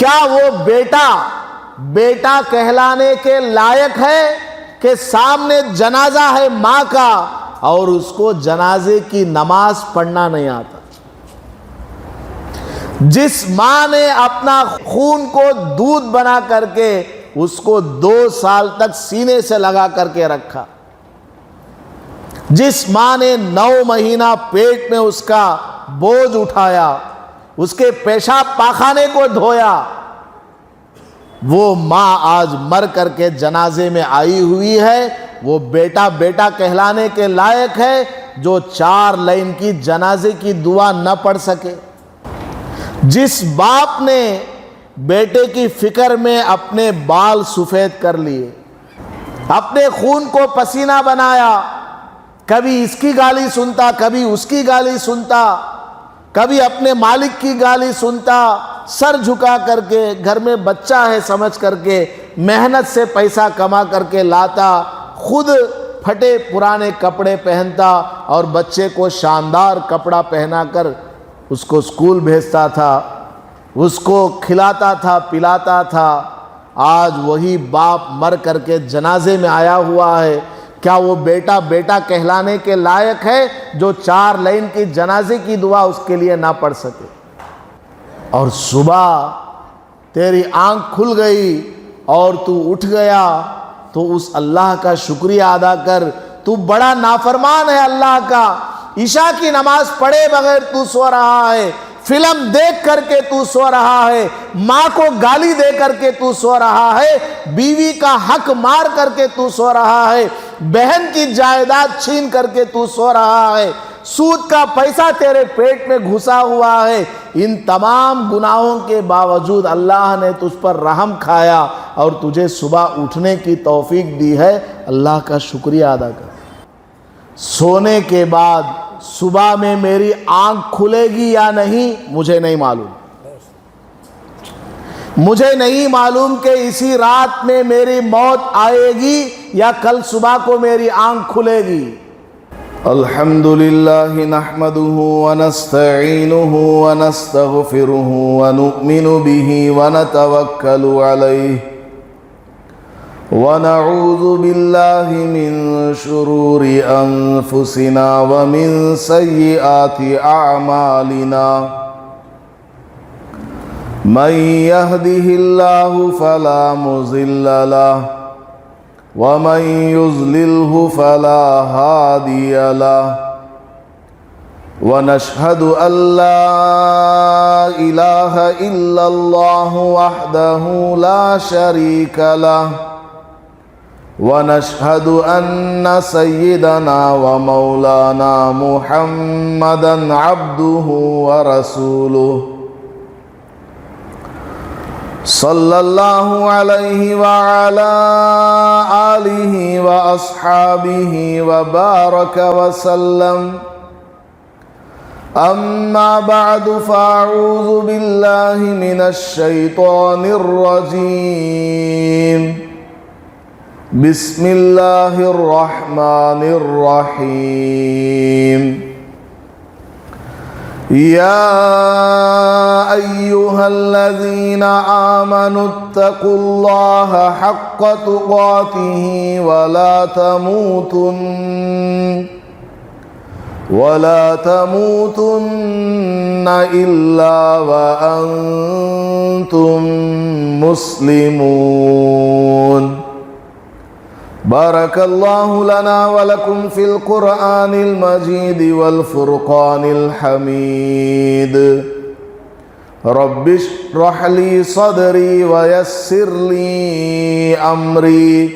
کیا وہ بیٹا کہلانے کے لائق ہے کہ سامنے جنازہ ہے ماں کا اور اس کو جنازے کی نماز پڑھنا نہیں آتا؟ جس ماں نے اپنا خون کو دودھ بنا کر کے اس کو 2 سال تک سینے سے لگا کر کے رکھا، جس ماں نے 9 مہینہ پیٹ میں اس کا بوجھ اٹھایا، اس کے پیشاب پاخانے کو دھویا، وہ ماں آج مر کر کے جنازے میں آئی ہوئی ہے، وہ بیٹا کہلانے کے لائق ہے جو 4 لائن کی جنازے کی دعا نہ پڑھ سکے؟ جس باپ نے بیٹے کی فکر میں اپنے بال سفید کر لیے، اپنے خون کو پسینہ بنایا، کبھی اس کی گالی سنتا، کبھی اس کی گالی سنتا، کبھی اپنے مالک کی گالی سنتا، سر جھکا کر کے گھر میں بچہ ہے سمجھ کر کے محنت سے پیسہ کما کر کے لاتا، خود پھٹے پرانے کپڑے پہنتا اور بچے کو شاندار کپڑا پہنا کر اس کو اسکول بھیجتا تھا، اس کو کھلاتا تھا پلاتا تھا۔ آج وہی باپ مر کر کے جنازے میں آیا ہوا ہے، کیا وہ بیٹا کہلانے کے لائق ہے جو 4 لائن کی جنازے کی دعا اس کے لیے نہ پڑھ سکے؟ اور صبح تیری آنکھ کھل گئی اور تو اٹھ گیا تو اس اللہ کا شکریہ ادا کر، تو بڑا نافرمان ہے اللہ کا، عشاء کی نماز پڑھے بغیر تو سو رہا ہے، فلم دیکھ کر کے تو سو رہا ہے، ماں کو گالی دے کر کے تو سو رہا ہے، بیوی کا حق مار کر کے تو سو رہا ہے، بہن کی جائیداد چھین کر کے تو سو رہا ہے، سود کا پیسہ تیرے پیٹ میں گھسا ہوا ہے۔ ان تمام گناہوں کے باوجود اللہ نے تجھ پر رحم کھایا اور تجھے صبح اٹھنے کی توفیق دی ہے، اللہ کا شکریہ ادا کر۔ سونے کے بعد صبح میں میری آنکھ کھلے گی یا نہیں مجھے نہیں معلوم، مجھے نہیں معلوم کہ اسی رات میں میری موت آئے گی یا کل صبح کو میری آنکھ کھلے گی۔ الحمدللہ نحمده ونستعینه ونستغفره ونؤمن به ونتوکل علیہ ونعوذ باللہ من شرور انفسنا ومن سیئات اعمالنا من يهده الله فلا مضل له ومن يضلله فلا هادي له ونشهد أن لا إله إلا الله وحده لا شريك له ونشهد أن سيدنا ومولانا محمدا عبده ورسوله صلی اللہ علیہ وعلا آلہ واصحابہ وبارک وسلم، اما بعد فاعوذ باللہ من الشیطان الرجیم، بسم اللہ الرحمن الرحیم۔ یا ایہا الذین آمنوا اتقوا اللہ حق تقاتہ ولا تموتن الا وانتم مسلمون۔ بارک اللہ لنا ولکم فی القرآن المجید والفرقان الحمید۔ رب اشرح لی صدری ویسر لی امری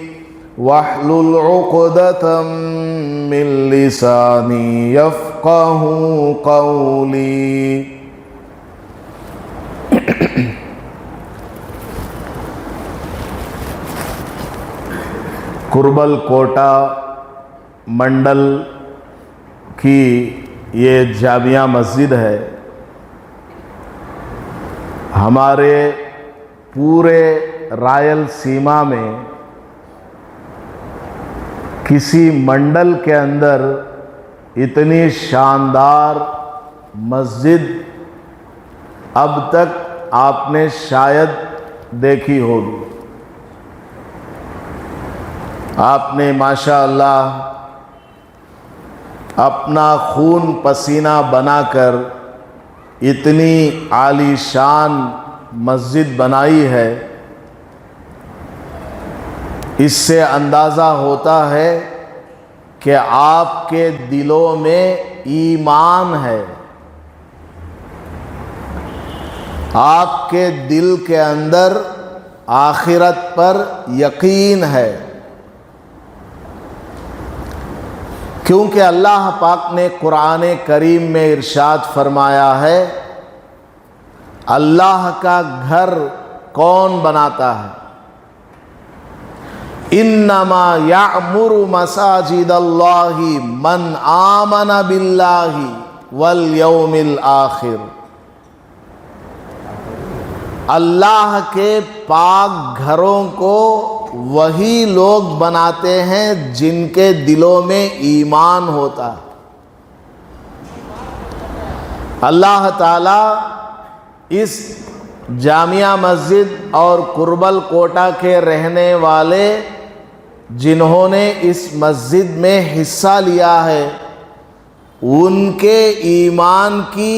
واحلل عقدۃ من لسانی یفقہوا قولی۔ کربل کوٹا منڈل کی یہ جامعہ مسجد ہے، ہمارے پورے رائل سیما میں کسی منڈل کے اندر اتنی شاندار مسجد اب تک آپ نے شاید دیکھی ہوگی۔ آپ نے ماشاءاللہ اپنا خون پسینہ بنا کر اتنی عالی شان مسجد بنائی ہے، اس سے اندازہ ہوتا ہے کہ آپ کے دلوں میں ایمان ہے، آپ کے دل کے اندر آخرت پر یقین ہے، کیونکہ اللہ پاک نے قرآن کریم میں ارشاد فرمایا ہے، اللہ کا گھر کون بناتا ہے؟ انما یعمر مساجد اللہ من آمن باللہ والیوم الآخر۔ اللہ کے پاک گھروں کو وہی لوگ بناتے ہیں جن کے دلوں میں ایمان ہوتا ہے۔ اللہ تعالی اس جامعہ مسجد اور کربل کوٹہ کے رہنے والے جنہوں نے اس مسجد میں حصہ لیا ہے، ان کے ایمان کی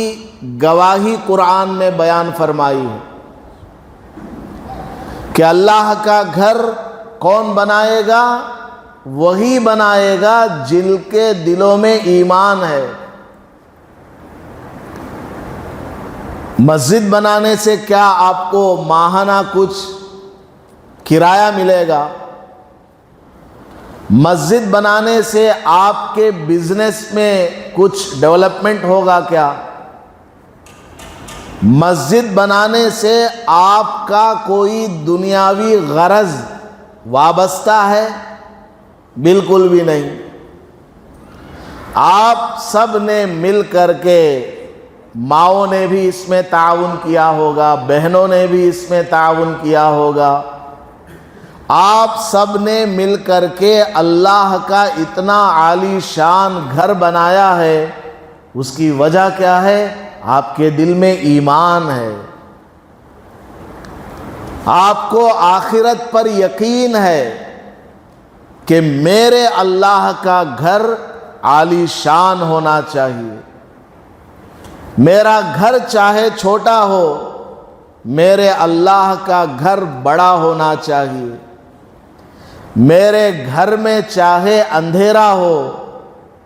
گواہی قرآن میں بیان فرمائی ہے کہ اللہ کا گھر کون بنائے گا؟ وہی بنائے گا جن کے دلوں میں ایمان ہے۔ مسجد بنانے سے کیا آپ کو ماہانہ کچھ کرایہ ملے گا؟ مسجد بنانے سے آپ کے بزنس میں کچھ ڈیولپمنٹ ہوگا کیا؟ مسجد بنانے سے آپ کا کوئی دنیاوی غرض وابستہ ہے؟ بالکل بھی نہیں۔ آپ سب نے مل کر کے، ماؤں نے بھی اس میں تعاون کیا ہوگا، بہنوں نے بھی اس میں تعاون کیا ہوگا، آپ سب نے مل کر کے اللہ کا اتنا عالی شان گھر بنایا ہے۔ اس کی وجہ کیا ہے؟ آپ کے دل میں ایمان ہے، آپ کو آخرت پر یقین ہے کہ میرے اللہ کا گھر عالی شان ہونا چاہیے، میرا گھر چاہے چھوٹا ہو، میرے اللہ کا گھر بڑا ہونا چاہیے، میرے گھر میں چاہے اندھیرا ہو،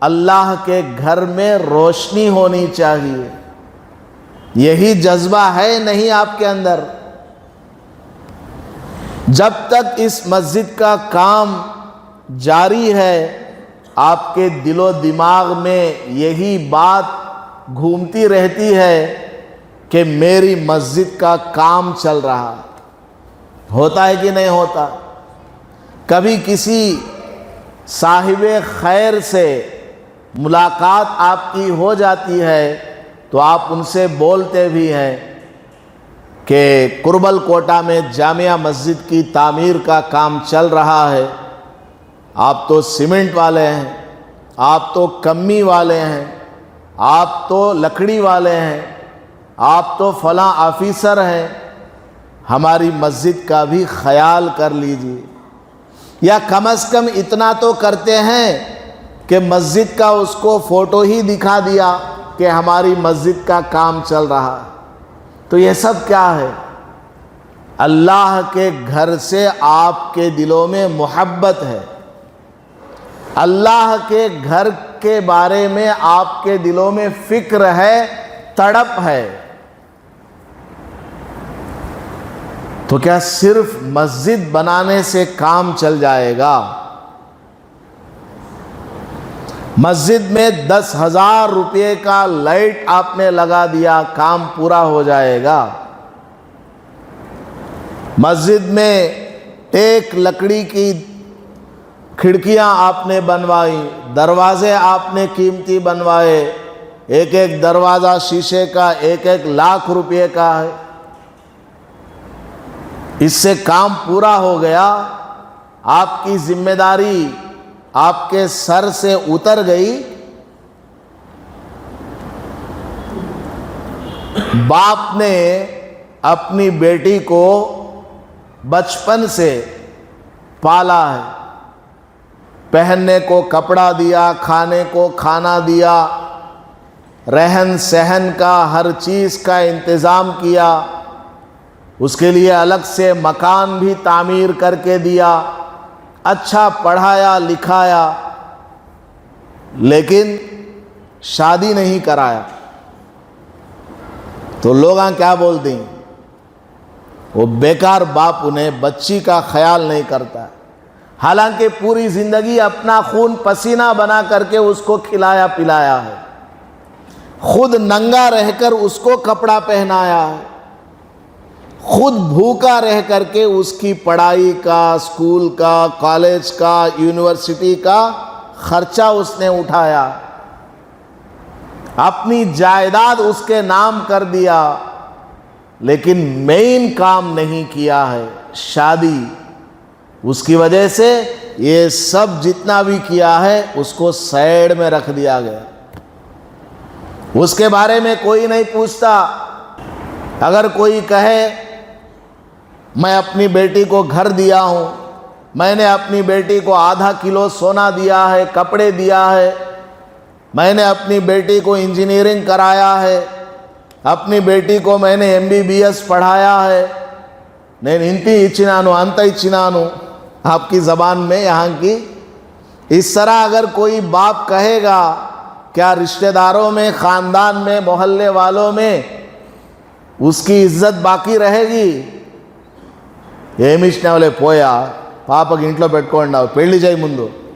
اللہ کے گھر میں روشنی ہونی چاہیے۔ یہی جذبہ ہے نہیں آپ کے اندر؟ جب تک اس مسجد کا کام جاری ہے، آپ کے دل و دماغ میں یہی بات گھومتی رہتی ہے کہ میری مسجد کا کام چل رہا۔ ہوتا ہے کہ نہیں ہوتا؟ کبھی کسی صاحب خیر سے ملاقات آپ کی ہو جاتی ہے تو آپ ان سے بولتے بھی ہیں کہ کربل کوٹہ میں جامعہ مسجد کی تعمیر کا کام چل رہا ہے، آپ تو سیمنٹ والے ہیں، آپ تو کمی والے ہیں، آپ تو لکڑی والے ہیں، آپ تو فلاں آفیسر ہیں، ہماری مسجد کا بھی خیال کر لیجیے۔ یا کم از کم اتنا تو کرتے ہیں کہ مسجد کا اس کو فوٹو ہی دکھا دیا کہ ہماری مسجد کا کام چل رہا ہے۔ تو یہ سب کیا ہے؟ اللہ کے گھر سے آپ کے دلوں میں محبت ہے، اللہ کے گھر کے بارے میں آپ کے دلوں میں فکر ہے، تڑپ ہے۔ تو کیا صرف مسجد بنانے سے کام چل جائے گا؟ مسجد میں 10,000 روپے کا لائٹ آپ نے لگا دیا، کام پورا ہو جائے گا؟ مسجد میں ایک لکڑی کی کھڑکیاں آپ نے بنوائی، دروازے آپ نے قیمتی بنوائے، ایک ایک دروازہ شیشے کا 1-1 لاکھ روپے کا ہے، اس سے کام پورا ہو گیا، آپ کی ذمہ داری آپ کے سر سے اتر گئی۔ باپ نے اپنی بیٹی کو بچپن سے پالا ہے، پہننے کو کپڑا دیا، کھانے کو کھانا دیا، رہن سہن کا ہر چیز کا انتظام کیا، اس کے لیے الگ سے مکان بھی تعمیر کر کے دیا، اچھا پڑھایا لکھایا، لیکن شادی نہیں کرایا تو لوگ کیا بولتے ہیں؟ وہ بیکار باپ انہیں بچی کا خیال نہیں کرتا، حالانکہ پوری زندگی اپنا خون پسینہ بنا کر کے اس کو کھلایا پلایا ہے، خود ننگا رہ کر اس کو کپڑا پہنایا ہے، خود بھوکا رہ کر کے اس کی پڑھائی کا، اسکول کا، کالج کا، یونیورسٹی کا خرچہ اس نے اٹھایا، اپنی جائیداد اس کے نام کر دیا، لیکن مین کام نہیں کیا ہے، شادی۔ اس کی وجہ سے یہ سب جتنا بھی کیا ہے اس کو سائیڈ میں رکھ دیا گیا، اس کے بارے میں کوئی نہیں پوچھتا۔ اگر کوئی کہے میں اپنی بیٹی کو گھر دیا ہوں، میں نے اپنی بیٹی کو آدھا کلو سونا دیا ہے، کپڑے دیا ہے، میں نے اپنی بیٹی کو انجینئرنگ کرایا ہے، اپنی بیٹی کو میں نے MBBS پڑھایا ہے، نہیں انتی اچنانو انت اچنانو آپ کی زبان میں یہاں کی، اس طرح اگر کوئی باپ کہے گا، کیا رشتہ داروں میں، خاندان میں، محلے والوں میں اس کی عزت باقی رہے گی؟ ఏమిచ్చిన వాళ్ళే పోయా పాపకి ఇంట్లో పెట్టుకోండావు పెళ్లి చేయి ముందు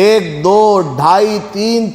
1, 2, 2.5, 3,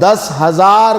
10,000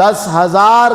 10,000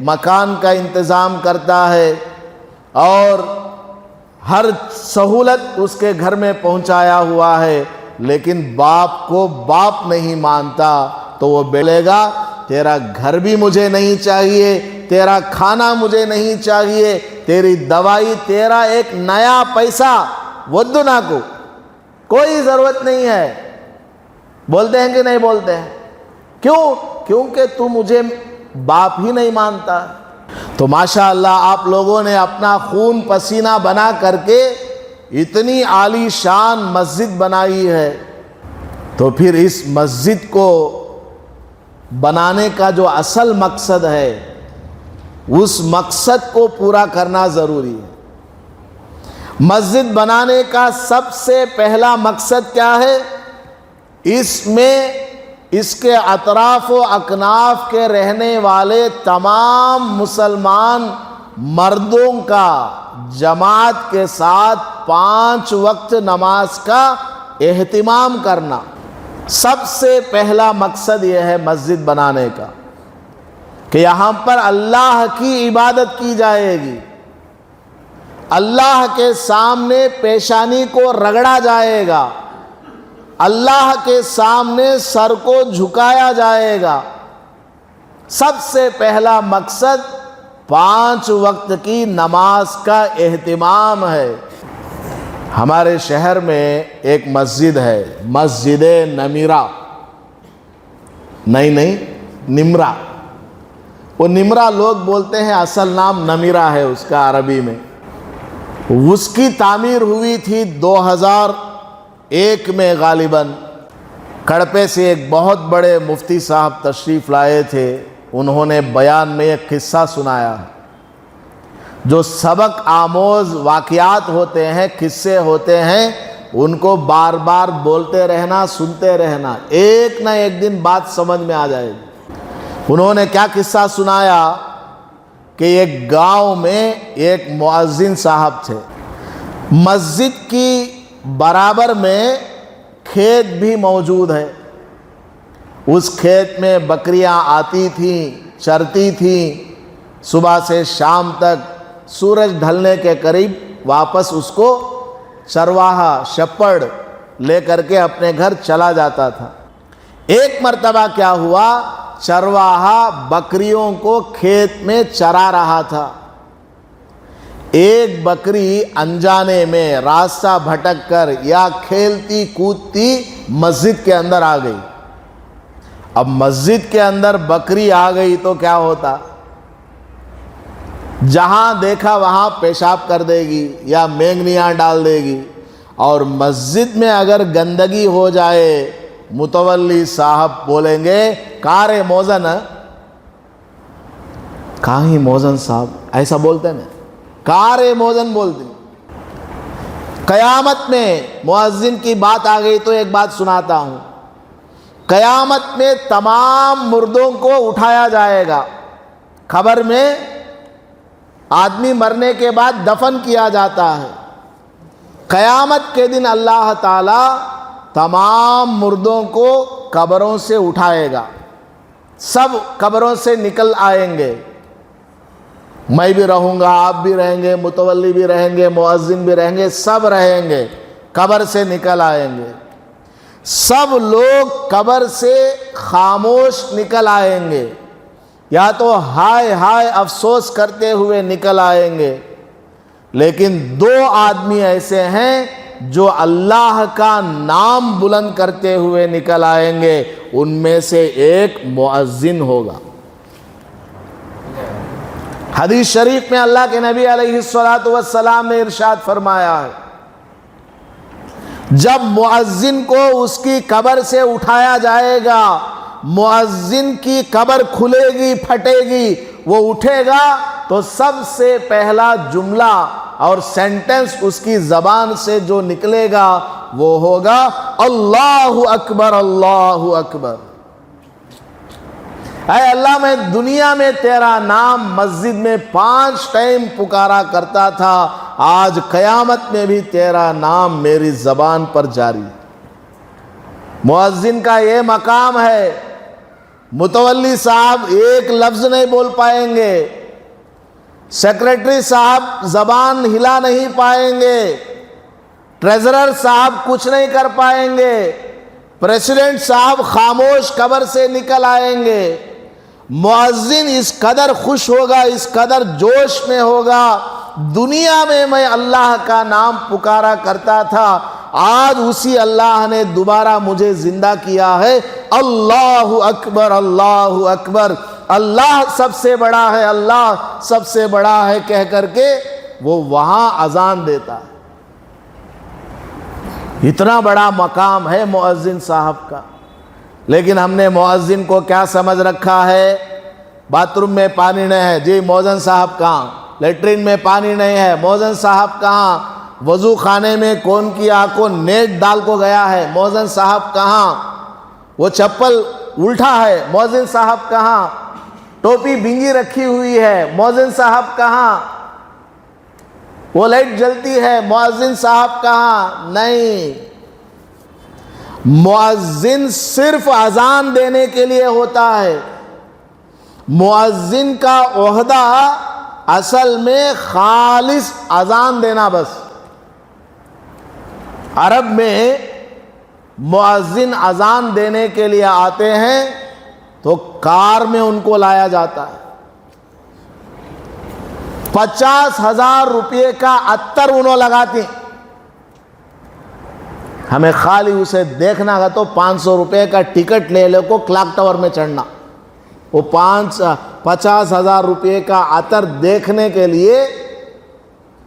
مکان کا انتظام کرتا ہے اور ہر سہولت اس کے گھر میں پہنچایا ہوا ہے، لیکن باپ کو باپ نہیں مانتا تو وہ بولے گا تیرا گھر بھی مجھے نہیں چاہیے، تیرا کھانا مجھے نہیں چاہیے، تیری دوائی، تیرا ایک نیا پیسہ ودنا کو کوئی ضرورت نہیں ہے۔ بولتے ہیں کہ نہیں بولتے ہیں؟ کیوں؟ کیونکہ تو مجھے باپ ہی نہیں مانتا۔ تو ماشاءاللہ آپ لوگوں نے اپنا خون پسینہ بنا کر کے اتنی عالی شان مسجد بنائی ہے، تو پھر اس مسجد کو بنانے کا جو اصل مقصد ہے اس مقصد کو پورا کرنا ضروری ہے۔ مسجد بنانے کا سب سے پہلا مقصد کیا ہے؟ اس میں اس کے اطراف و اکناف کے رہنے والے تمام مسلمان مردوں کا جماعت کے ساتھ 5 وقت نماز کا اہتمام کرنا، سب سے پہلا مقصد یہ ہے مسجد بنانے کا، کہ یہاں پر اللہ کی عبادت کی جائے گی، اللہ کے سامنے پیشانی کو رگڑا جائے گا، اللہ کے سامنے سر کو جھکایا جائے گا۔ سب سے پہلا مقصد 5 وقت کی نماز کا اہتمام ہے۔ ہمارے شہر میں ایک مسجد ہے، مسجد نمیرہ، نہیں نمرہ، وہ نمرہ لوگ بولتے ہیں، اصل نام نمیرہ ہے اس کا عربی میں۔ اس کی تعمیر ہوئی تھی 2001 میں غالباً۔ کڑپے سے ایک بہت بڑے مفتی صاحب تشریف لائے تھے، انہوں نے بیان میں ایک قصہ سنایا۔ جو سبق آموز واقعات ہوتے ہیں، قصے ہوتے ہیں، ان کو بار بار بولتے رہنا، سنتے رہنا، ایک نہ ایک دن بات سمجھ میں آ جائے گی۔ انہوں نے کیا قصہ سنایا کہ ایک گاؤں میں ایک مؤذن صاحب تھے، مسجد کی برابر میں کھیت بھی موجود ہے، اس کھیت میں بکریاں آتی تھیں، چرتی تھیں، صبح سے شام تک سورج ڈھلنے کے قریب واپس اس کو چرواہا شپڑ لے کر کے اپنے گھر چلا جاتا تھا۔ ایک مرتبہ کیا ہوا، چرواہا بکریوں کو کھیت میں چرا رہا تھا، ایک بکری انجانے میں راستہ بھٹک کر یا کھیلتی کودتی مسجد کے اندر آ گئی۔ اب مسجد کے اندر بکری آ گئی تو کیا ہوتا، جہاں دیکھا وہاں پیشاب کر دے گی یا مینگنیاں ڈال دے گی، اور مسجد میں اگر گندگی ہو جائے متولی صاحب بولیں گے کار موزن، کہاں ہی موزن صاحب ایسا بولتے ہیں نا، کار موزن بولتے۔ قیامت میں مؤذن کی بات آ گئی تو ایک بات سناتا ہوں، قیامت میں تمام مردوں کو اٹھایا جائے گا۔ خبر میں آدمی مرنے کے بعد دفن کیا جاتا ہے، قیامت کے دن اللہ تعالی تمام مردوں کو قبروں سے اٹھائے گا، سب قبروں سے نکل آئیں گے، میں بھی رہوں گا، آپ بھی رہیں گے، متولی بھی رہیں گے، مؤذن بھی رہیں گے، سب رہیں گے، قبر سے نکل آئیں گے، سب لوگ قبر سے خاموش نکل آئیں گے، یا تو ہائے ہائے افسوس کرتے ہوئے نکل آئیں گے، لیکن 2 آدمی ایسے ہیں جو اللہ کا نام بلند کرتے ہوئے نکل آئیں گے، ان میں سے ایک مؤذن ہوگا۔ حدیث شریف میں اللہ کے نبی علیہ السلام نے ارشاد فرمایا ہے، جب مؤذن کو اس کی قبر سے اٹھایا جائے گا، مؤذن کی قبر کھلے گی، پھٹے گی، وہ اٹھے گا تو سب سے پہلا جملہ اور سینٹنس اس کی زبان سے جو نکلے گا وہ ہوگا اللہ اکبر، اللہ اکبر۔ اے اللہ، میں دنیا میں تیرا نام مسجد میں 5 ٹائم پکارا کرتا تھا، آج قیامت میں بھی تیرا نام میری زبان پر جاری۔ مؤذن کا یہ مقام ہے، متولی صاحب ایک لفظ نہیں بول پائیں گے، سیکریٹری صاحب زبان ہلا نہیں پائیں گے، ٹریزرر صاحب کچھ نہیں کر پائیں گے، پریزیڈنٹ صاحب خاموش قبر سے نکل آئیں گے۔ مؤذن اس قدر خوش ہوگا، اس قدر جوش میں ہوگا، دنیا میں اللہ کا نام پکارا کرتا تھا، آج اسی اللہ نے دوبارہ مجھے زندہ کیا ہے، اللہ اکبر اللہ اکبر، اللہ سب سے بڑا ہے، اللہ سب سے بڑا ہے کہہ کر کے وہ وہاں اذان دیتا ہے۔ اتنا بڑا مقام ہے مؤذن صاحب کا، لیکن ہم نے مؤذن کو کیا سمجھ رکھا ہے؟ باتھ روم میں پانی نہیں ہے، جی مؤذن صاحب کہاں؟ لیٹرین میں پانی نہیں ہے، مؤذن صاحب کہاں؟ وضو خانے میں کون کی آنکھ کو نیٹ ڈال کو گیا ہے، مؤذن صاحب کہاں؟ وہ چپل الٹا ہے، مؤذن صاحب کہاں؟ ٹوپی بھینگی رکھی ہوئی ہے، مؤذن صاحب کہاں؟ وہ لائٹ جلتی ہے، مؤذن صاحب کہاں؟ نہیں، مؤذن صرف اذان دینے کے لیے ہوتا ہے۔ مؤذن کا عہدہ اصل میں خالص اذان دینا بس۔ عرب میں مؤذن اذان دینے کے لیے آتے ہیں تو کار میں ان کو لایا جاتا ہے، 50,000 روپے کا عطر انہوں لگاتے ہیں، ہمیں خالی اسے دیکھنا ہے تو 500 روپے کا ٹکٹ لے لے کو کلاک ٹاور میں چڑھنا، وہ 50,000 روپے کا عطر دیکھنے کے لیے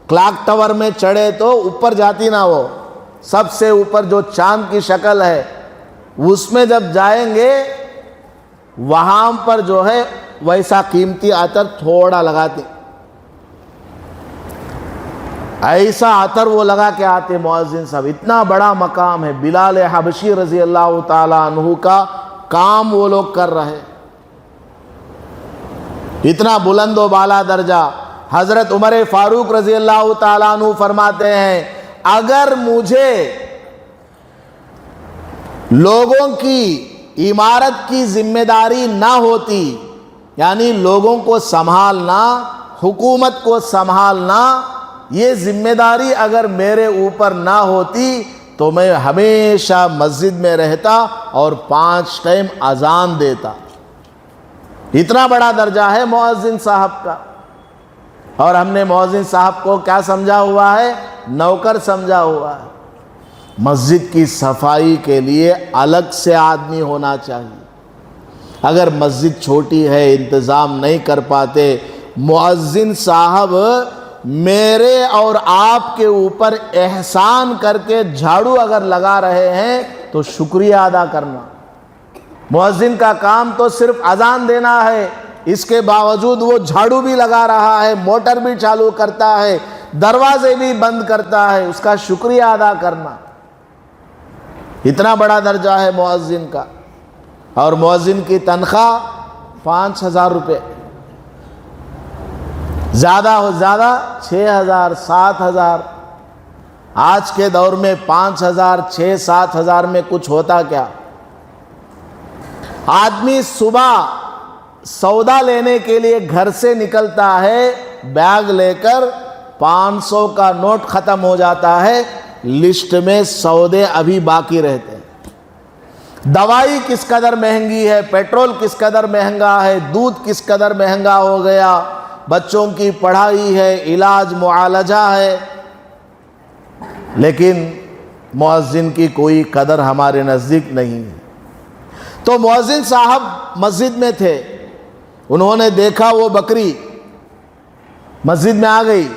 کلاک ٹاور میں چڑھے تو اوپر جاتی نا، وہ سب سے اوپر جو چاند کی شکل ہے اس میں جب جائیں گے وہاں پر جو ہے ویسا قیمتی عطر تھوڑا لگاتے، ایسا عطر وہ لگا کے آتے مؤذن صاحب۔ اتنا بڑا مقام ہے، بلال حبشی رضی اللہ تعالیٰ عنہ کا کام وہ لوگ کر رہے، اتنا بلند و بالا درجہ۔ حضرت عمر فاروق رضی اللہ تعالیٰ عنہ فرماتے ہیں، اگر مجھے لوگوں کی عمارت کی ذمہ داری نہ ہوتی، یعنی لوگوں کو سنبھالنا، حکومت کو سنبھالنا، یہ ذمہ داری اگر میرے اوپر نہ ہوتی تو میں ہمیشہ مسجد میں رہتا اور 5 ٹائم اذان دیتا۔ اتنا بڑا درجہ ہے مؤذن صاحب کا، اور ہم نے مؤذن صاحب کو کیا سمجھا ہوا ہے؟ نوکر سمجھا ہوا ہے۔ مسجد کی صفائی کے لیے الگ سے آدمی ہونا چاہیے۔ اگر مسجد چھوٹی ہے، انتظام نہیں کر پاتے، مؤذن صاحب میرے اور آپ کے اوپر احسان کر کے جھاڑو اگر لگا رہے ہیں تو شکریہ ادا کرنا۔ مؤذن کا کام تو صرف اذان دینا ہے، اس کے باوجود وہ جھاڑو بھی لگا رہا ہے، موٹر بھی چالو کرتا ہے، دروازے بھی بند کرتا ہے، اس کا شکریہ ادا کرنا۔ اتنا بڑا درجہ ہے مؤذن کا، اور مؤذن کی تنخواہ 5,000 روپے، زیادہ ہو زیادہ 6,000 7,000۔ آج کے دور میں 5,000 6 7,000 میں کچھ ہوتا کیا؟ آدمی صبح سودا لینے کے لیے گھر سے نکلتا ہے، بیگ لے کر 500 کا نوٹ ختم ہو جاتا ہے، لسٹ میں سودے ابھی باقی رہتے ہیں۔ دوائی کس قدر مہنگی ہے، پیٹرول کس قدر مہنگا ہے، دودھ کس قدر مہنگا ہو گیا، بچوں کی پڑھائی ہے، علاج معالجہ ہے، لیکن مؤذن کی کوئی قدر ہمارے نزدیک نہیں ہے۔ تو مؤذن صاحب مسجد میں تھے، انہوں نے دیکھا وہ بکری مسجد میں آ گئی،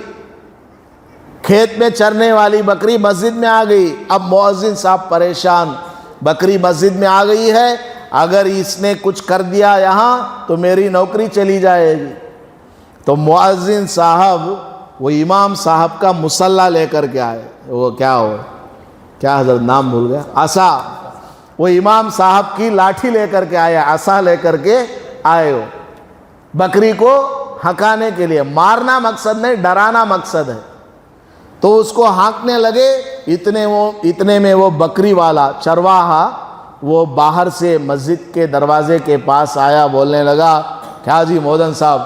کھیت میں چرنے والی بکری مسجد میں آ گئی۔ اب مؤذن صاحب پریشان، بکری مسجد میں آ گئی ہے، اگر اس نے کچھ کر دیا یہاں تو میری نوکری چلی جائے گی۔ تو مؤذن صاحب وہ امام صاحب کا مصلی لے کر کے آئے، وہ کیا حضرت نام بھول گیا، عصا، وہ امام صاحب کی لاٹھی لے کر کے آئے، عصا لے کر کے آئے، وہ بکری کو ہنکانے کے لیے، مارنا مقصد نہیں، ڈرانا مقصد ہے۔ تو اس کو ہانکنے لگے، اتنے میں وہ بکری والا چرواہا وہ باہر سے مسجد کے دروازے کے پاس آیا، بولنے لگا، کیا جی مودن صاحب،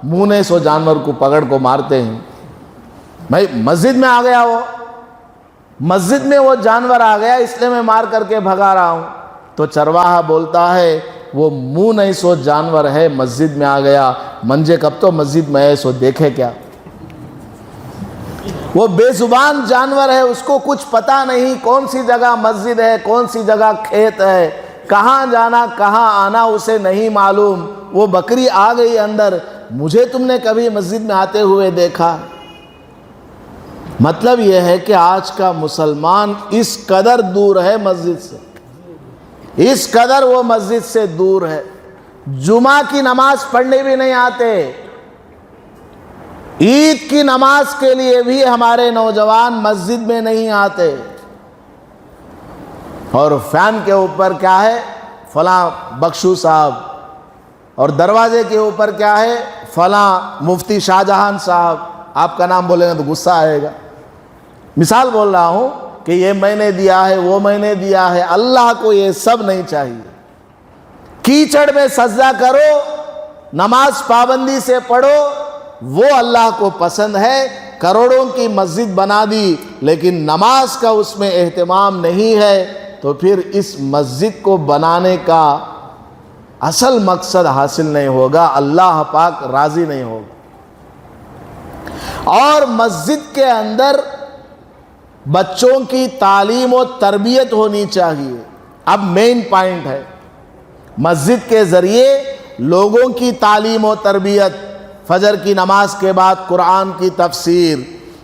مونے سو جانور کو پکڑ کو مارتے ہیں؟ بھائی مسجد میں آ گیا، وہ مسجد میں وہ جانور آ گیا، اس لیے میں مار کر کے بھگا رہا ہوں۔ تو چرواہا بولتا ہے، وہ منہ نہیں سو جانور ہے، مسجد میں آ گیا، منجے کب تو مسجد میں ہے سو دیکھے کیا؟ وہ بے زبان جانور ہے، اس کو کچھ پتا نہیں کون سی جگہ مسجد ہے، کون سی جگہ کھیت ہے، کہاں جانا کہاں آنا اسے نہیں معلوم۔ وہ بکری آ گئی اندر، مجھے تم نے کبھی مسجد میں آتے ہوئے دیکھا؟ مطلب یہ ہے کہ آج کا مسلمان اس قدر دور ہے مسجد سے، اس قدر وہ مسجد سے دور ہے، جمعہ کی نماز پڑھنے بھی نہیں آتے، عید کی نماز کے لیے بھی ہمارے نوجوان مسجد میں نہیں آتے، اور فین کے اوپر کیا ہے؟ فلاں بخشو صاحب، اور دروازے کے اوپر کیا ہے؟ فلاں مفتی شاہ جہان صاحب۔ آپ کا نام بولیں گے تو غصہ آئے گا۔ مثال بول رہا ہوں کہ یہ میں نے دیا ہے، وہ میں نے دیا ہے، اللہ کو یہ سب نہیں چاہیے۔ کیچڑ میں سجدہ کرو، نماز پابندی سے پڑھو، وہ اللہ کو پسند ہے۔ کروڑوں کی مسجد بنا دی لیکن نماز کا اس میں اہتمام نہیں ہے، تو پھر اس مسجد کو بنانے کا اصل مقصد حاصل نہیں ہوگا، اللہ پاک راضی نہیں ہوگا۔ اور مسجد کے اندر بچوں کی تعلیم و تربیت ہونی چاہیے۔ اب مین پوائنٹ ہے، مسجد کے ذریعے لوگوں کی تعلیم و تربیت، فجر کی نماز کے بعد قرآن کی تفسیر،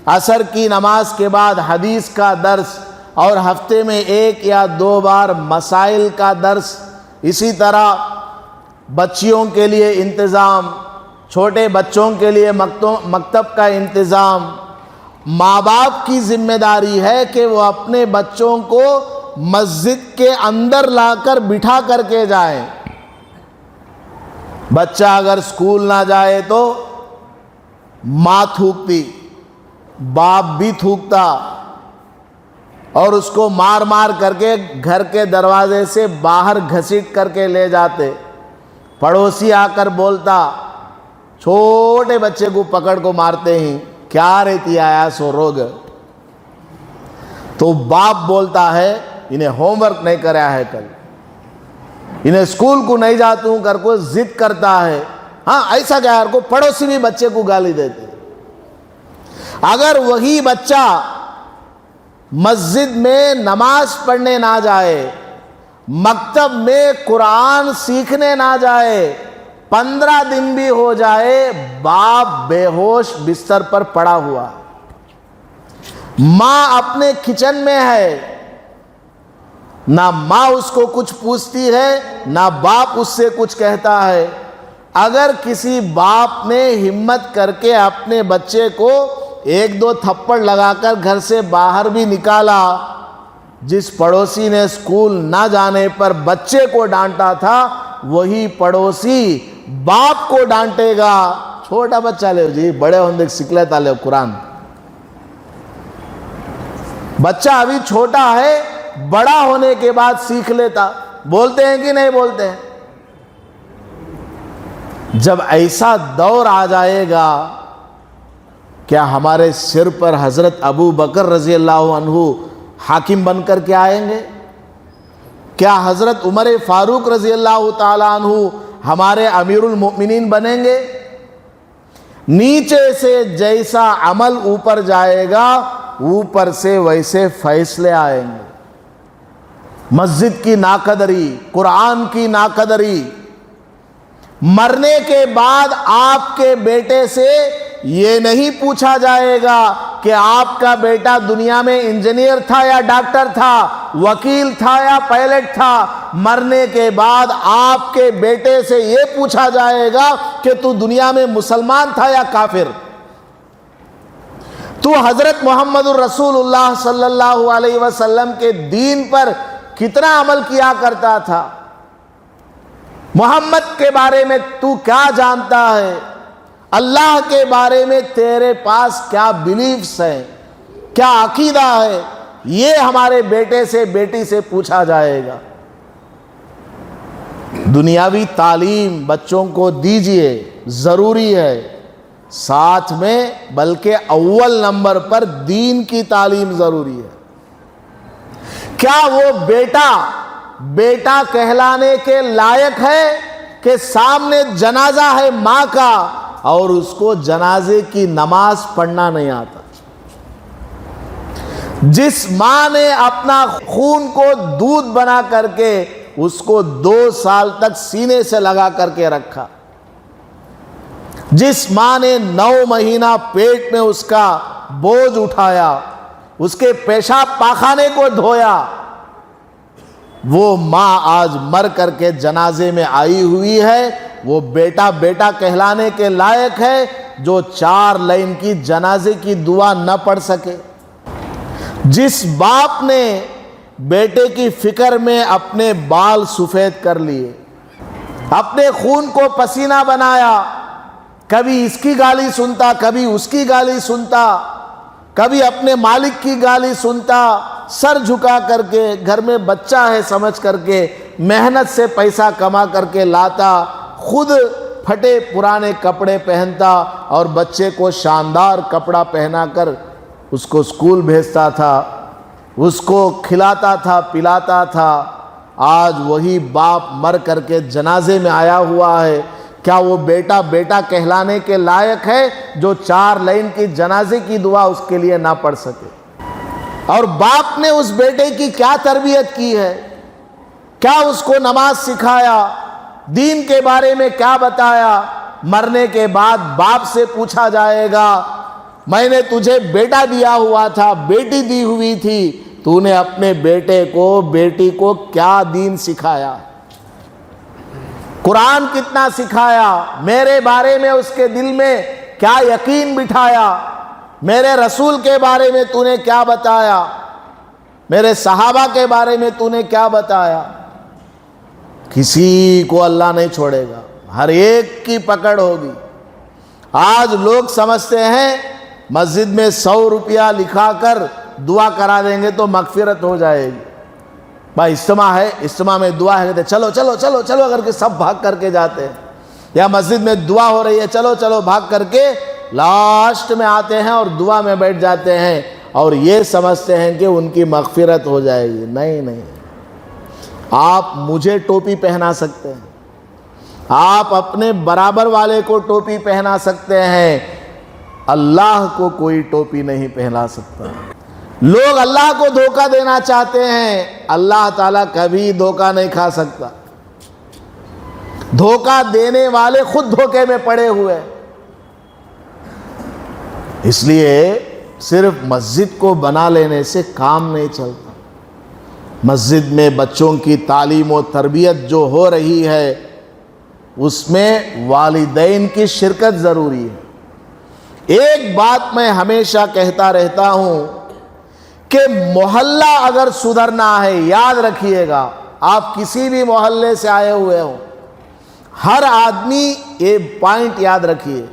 عصر کی نماز کے بعد حدیث کا درس، اور ہفتے میں 1 یا 2 بار مسائل کا درس۔ اسی طرح بچیوں کے لیے انتظام، چھوٹے بچوں کے لیے مکتب کا انتظام۔ ماں باپ کی ذمہ داری ہے کہ وہ اپنے بچوں کو مسجد کے اندر لا کر بٹھا کر کے جائیں۔ بچہ اگر اسکول نہ جائے تو ماں تھوکتی، باپ بھی تھوکتا، اور اس کو مار مار کر کے گھر کے دروازے سے باہر گھسیٹ کر کے لے جاتے۔ پڑوسی آ کر بولتا، چھوٹے بچے کو پکڑ کو مارتے ہیں، کیا رہتی آیا سو روگ؟ تو باپ بولتا ہے، انہیں ہوم ورک نہیں کرا ہے کل، انہیں اسکول کو نہیں جاتا ہوں کر کو ضد کرتا ہے۔ ہاں ایسا کیا کو پڑوسی بھی بچے کو گالی دیتے۔ اگر وہی بچہ مسجد میں نماز پڑھنے نہ جائے، مکتب میں قرآن سیکھنے نہ جائے، 15 دن بھی ہو جائے، باپ بے ہوش بستر پر پڑا ہوا، ماں اپنے کچن میں ہے، نہ ماں اس کو کچھ پوچھتی ہے نہ باپ اس سے کچھ کہتا ہے۔ اگر کسی باپ نے ہمت کر کے اپنے بچے کو 1-2 تھپڑ لگا کر گھر سے باہر بھی نکالا، جس پڑوسی نے اسکول نہ جانے پر بچے کو ڈانٹا تھا، وہی پڑوسی باپ کو ڈانٹے گا، چھوٹا بچہ لے جی بڑے ہوندے سکھ لیتا لے قرآن۔ بچہ ابھی چھوٹا ہے، بڑا ہونے کے بعد سیکھ لیتا۔ بولتے ہیں کہ نہیں بولتے ہیں؟ جب ایسا دور آ جائے گا، کیا ہمارے سر پر حضرت ابو بکر رضی اللہ عنہ حاکم بن کر کے آئیں گے؟ کیا حضرت عمر فاروق رضی اللہ تعالیٰ عنہ ہمارے امیر المؤمنین بنیں گے؟ نیچے سے جیسا عمل اوپر جائے گا، اوپر سے ویسے فیصلے آئیں گے۔ مسجد کی ناقدری، قرآن کی ناقدری۔ مرنے کے بعد آپ کے بیٹے سے یہ نہیں پوچھا جائے گا کہ آپ کا بیٹا دنیا میں انجینئر تھا یا ڈاکٹر تھا، وکیل تھا یا پائلٹ تھا۔ مرنے کے بعد آپ کے بیٹے سے یہ پوچھا جائے گا کہ تو دنیا میں مسلمان تھا یا کافر، تو حضرت محمد الرسول اللہ صلی اللہ علیہ وسلم کے دین پر کتنا عمل کیا کرتا تھا، محمد کے بارے میں تو کیا جانتا ہے، اللہ کے بارے میں تیرے پاس کیا بلیفز ہیں، کیا عقیدہ ہے، یہ ہمارے بیٹے سے بیٹی سے پوچھا جائے گا۔ دنیاوی تعلیم بچوں کو دیجئے، ضروری ہے، ساتھ میں بلکہ اول نمبر پر دین کی تعلیم ضروری ہے۔ کیا وہ بیٹا کہلانے کے لائق ہے کہ سامنے جنازہ ہے ماں کا اور اس کو جنازے کی نماز پڑھنا نہیں آتا؟ جس ماں نے اپنا خون کو دودھ بنا کر کے اس کو 2 سال تک سینے سے لگا کر کے رکھا، جس ماں نے 9 مہینہ پیٹ میں اس کا بوجھ اٹھایا، اس کے پیشاب پاخانے کو دھویا، وہ ماں آج مر کر کے جنازے میں آئی ہوئی ہے، وہ بیٹا کہلانے کے لائق ہے جو 4 لائن کی جنازے کی دعا نہ پڑھ سکے؟ جس باپ نے بیٹے کی فکر میں اپنے بال سفید کر لیے، اپنے خون کو پسینہ بنایا، کبھی اس کی گالی سنتا، کبھی اس کی گالی سنتا، کبھی اپنے مالک کی گالی سنتا، سر جھکا کر کے گھر میں بچہ ہے سمجھ کر کے محنت سے پیسہ کما کر کے لاتا، خود پھٹے پرانے کپڑے پہنتا اور بچے کو شاندار کپڑا پہنا کر اس کو اسکول بھیجتا تھا، اس کو کھلاتا تھا، پلاتا تھا۔ آج وہی باپ مر کر کے جنازے میں آیا ہوا ہے، کیا وہ بیٹا کہلانے کے لائق ہے جو 4 لائن کی جنازے کی دعا اس کے لیے نہ پڑھ سکے؟ اور باپ نے اس بیٹے کی کیا تربیت کی ہے؟ کیا اس کو نماز سکھایا؟ دین کے بارے میں کیا بتایا؟ مرنے کے بعد باپ سے پوچھا جائے گا، میں نے تجھے بیٹا دیا ہوا تھا، بیٹی دی ہوئی تھی، تو نے اپنے بیٹے کو بیٹی کو کیا دین سکھایا؟ قرآن کتنا سکھایا؟ میرے بارے میں اس کے دل میں کیا یقین بٹھایا؟ میرے رسول کے بارے میں تو نے کیا بتایا؟ میرے صحابہ کے بارے میں تو نے کیا بتایا؟ کسی کو اللہ نہیں چھوڑے گا، ہر ایک کی پکڑ ہوگی۔ آج لوگ سمجھتے ہیں مسجد میں 100 روپیہ لکھا کر دعا کرا دیں گے تو مغفرت ہو جائے گی۔ بھائی اجتماع ہے، اجتماع میں دعا ہے، کہتے چلو چلو چلو چلو کر کے سب بھاگ کر کے جاتے ہیں، یا مسجد میں دعا ہو رہی ہے، چلو چلو بھاگ کر کے لاسٹ میں آتے ہیں اور دعا میں بیٹھ جاتے ہیں اور یہ سمجھتے ہیں کہ ان کی مغفرت ہو جائے گی۔ نہیں، آپ مجھے ٹوپی پہنا سکتے ہیں، آپ اپنے برابر والے کو ٹوپی پہنا سکتے ہیں، اللہ کو کوئی ٹوپی نہیں پہنا سکتا۔ لوگ اللہ کو دھوکہ دینا چاہتے ہیں، اللہ تعالیٰ کبھی دھوکہ نہیں کھا سکتا۔ دھوکہ دینے والے خود دھوکے میں پڑے ہوئے۔ اس لیے صرف مسجد کو بنا لینے سے کام نہیں چلتا۔ مسجد میں بچوں کی تعلیم و تربیت جو ہو رہی ہے اس میں والدین کی شرکت ضروری ہے۔ ایک بات میں ہمیشہ کہتا رہتا ہوں کہ محلہ اگر سدھرنا ہے، یاد رکھیے گا، آپ کسی بھی محلے سے آئے ہوئے ہوں، ہر آدمی یہ پوائنٹ یاد رکھیے،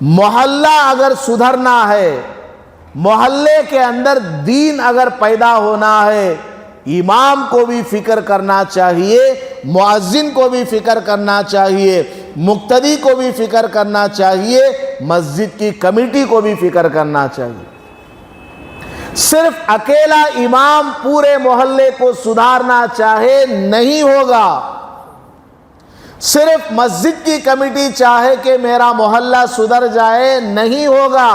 محلہ اگر سدھرنا ہے، محلے کے اندر دین اگر پیدا ہونا ہے، امام کو بھی فکر کرنا چاہیے، مؤذن کو بھی فکر کرنا چاہیے، مقتدی کو بھی فکر کرنا چاہیے، مسجد کی کمیٹی کو بھی فکر کرنا چاہیے۔ صرف اکیلا امام پورے محلے کو سدھارنا چاہے نہیں ہوگا، صرف مسجد کی کمیٹی چاہے کہ میرا محلہ سدھر جائے نہیں ہوگا،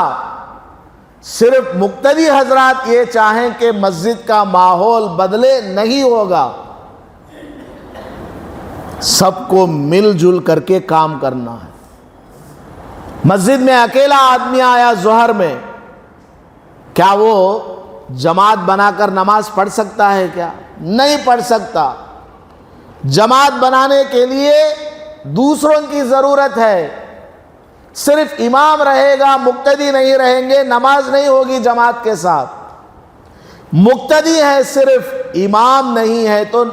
صرف مقتدی حضرات یہ چاہیں کہ مسجد کا ماحول بدلے نہیں ہوگا۔ سب کو مل جل کر کے کام کرنا ہے۔ مسجد میں اکیلا آدمی آیا ظہر میں، کیا وہ جماعت بنا کر نماز پڑھ سکتا ہے؟ کیا نہیں پڑھ سکتا۔ جماعت بنانے کے لیے دوسروں کی ضرورت ہے۔ صرف امام رہے گا، مقتدی نہیں رہیں گے، نماز نہیں ہوگی جماعت کے ساتھ۔ مقتدی ہے صرف، امام نہیں ہے تو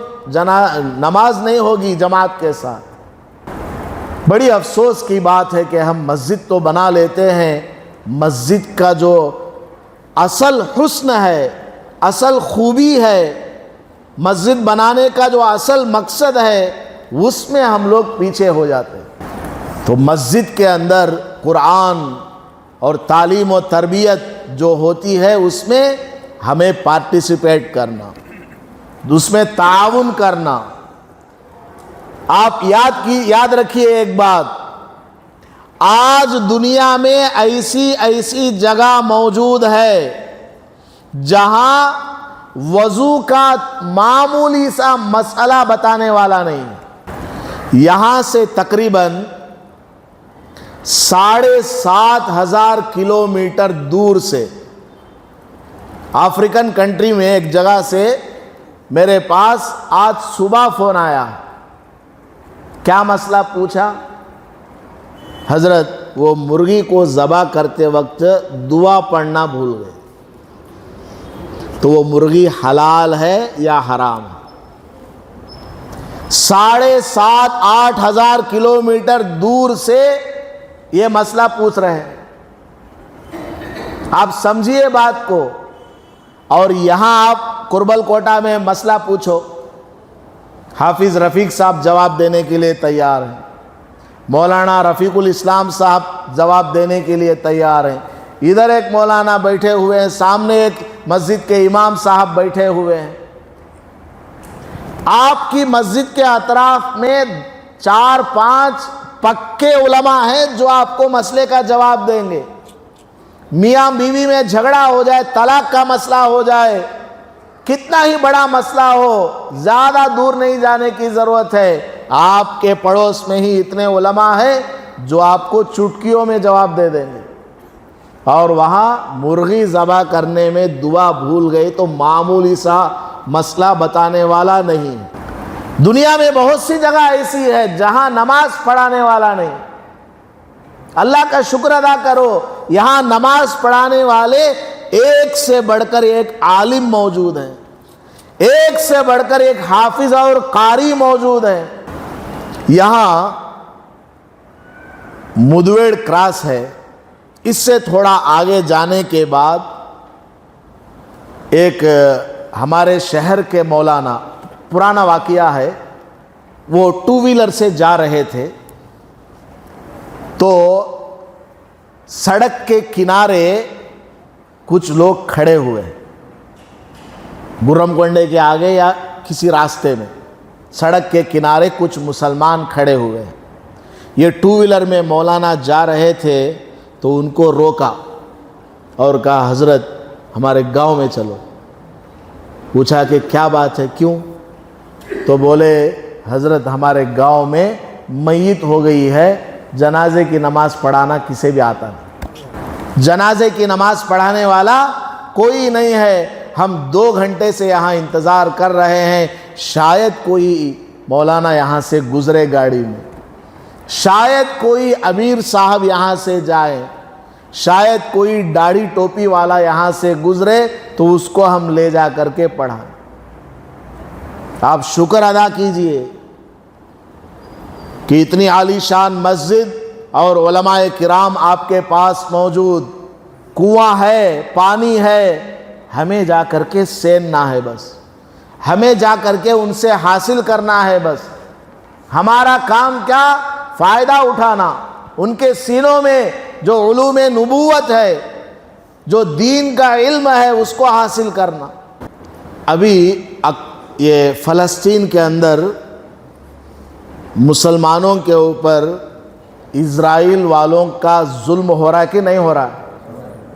نماز نہیں ہوگی جماعت کے ساتھ۔ بڑی افسوس کی بات ہے کہ ہم مسجد تو بنا لیتے ہیں، مسجد کا جو اصل حسن ہے، اصل خوبی ہے، مسجد بنانے کا جو اصل مقصد ہے، اس میں ہم لوگ پیچھے ہو جاتے ہیں۔ تو مسجد کے اندر قرآن اور تعلیم و تربیت جو ہوتی ہے اس میں ہمیں پارٹیسپیٹ کرنا، اس میں تعاون کرنا۔ آپ یاد رکھیے ایک بات، آج دنیا میں ایسی جگہ موجود ہے جہاں وضو کا معمولی سا مسئلہ بتانے والا نہیں۔ یہاں سے تقریباً 7,500 کلومیٹر دور سے افریقن کنٹری میں ایک جگہ سے میرے پاس آج صبح فون آیا۔ کیا مسئلہ پوچھا؟ حضرت وہ مرغی کو ذبح کرتے وقت دعا پڑھنا بھول گئے، تو وہ مرغی حلال ہے یا حرام ہے؟ 7,500-8,000 کلومیٹر دور سے یہ مسئلہ پوچھ رہے ہیں۔ آپ سمجھیے بات کو۔ اور یہاں آپ کربل کوٹا میں مسئلہ پوچھو، حافظ رفیق صاحب جواب دینے کے لیے تیار ہیں، مولانا رفیق الاسلام صاحب جواب دینے کے لیے تیار ہیں، ادھر ایک مولانا بیٹھے ہوئے ہیں، سامنے ایک مسجد کے امام صاحب بیٹھے ہوئے ہیں۔ آپ کی مسجد کے اطراف میں 4-5 پکے علماء ہیں جو آپ کو مسئلے کا جواب دیں گے۔ میاں بیوی میں جھگڑا ہو جائے، طلاق کا مسئلہ ہو جائے، کتنا ہی بڑا مسئلہ ہو، زیادہ دور نہیں جانے کی ضرورت ہے۔ آپ کے پڑوس میں ہی اتنے علماء ہیں جو آپ کو چٹکیوں میں جواب دے دیں گے۔ اور وہاں مرغی ذبح کرنے میں دعا بھول گئی تو معمولی سا مسئلہ بتانے والا نہیں۔ دنیا میں بہت سی جگہ ایسی ہے جہاں نماز پڑھانے والا نہیں۔ اللہ کا شکر ادا کرو، یہاں نماز پڑھانے والے ایک سے بڑھ کر ایک عالم موجود ہیں، ایک سے بڑھ کر ایک حافظ اور قاری موجود ہیں۔ یہاں مدویڑ کراس ہے، اس سے تھوڑا آگے جانے کے بعد ایک ہمارے شہر کے مولانا، پرانا واقعہ ہے، وہ 2 ویلر سے جا رہے تھے تو سڑک کے کنارے کچھ لوگ کھڑے ہوئے، گرم کنڈے کے آگے یا کسی راستے میں سڑک کے کنارے کچھ مسلمان کھڑے ہوئے۔ یہ 2 ویلر میں مولانا جا رہے تھے تو ان کو روکا اور کہا حضرت ہمارے گاؤں میں چلو۔ پوچھا کہ کیا بات ہے، کیوں؟ تو بولے حضرت ہمارے گاؤں میں میت ہو گئی ہے، جنازے کی نماز پڑھانا کسے بھی آتا نہیں، جنازے کی نماز پڑھانے والا کوئی نہیں ہے، ہم 2 گھنٹے سے یہاں انتظار کر رہے ہیں، شاید کوئی مولانا یہاں سے گزرے گاڑی میں، شاید کوئی امیر صاحب یہاں سے جائے، شاید کوئی داڑھی ٹوپی والا یہاں سے گزرے تو اس کو ہم لے جا کر کے پڑھائیں۔ آپ شکر ادا کیجئے کہ اتنی عالی شان مسجد اور علماء کرام آپ کے پاس موجود، کنواں ہے، پانی ہے، ہمیں جا کر کے سیننا ہے، بس ہمیں جا کر کے ان سے حاصل کرنا ہے۔ بس ہمارا کام کیا؟ فائدہ اٹھانا، ان کے سینوں میں جو علوم نبوت ہے، جو دین کا علم ہے، اس کو حاصل کرنا۔ ابھی یہ فلسطین کے اندر مسلمانوں کے اوپر اسرائیل والوں کا ظلم ہو رہا ہے کہ نہیں ہو رہا؟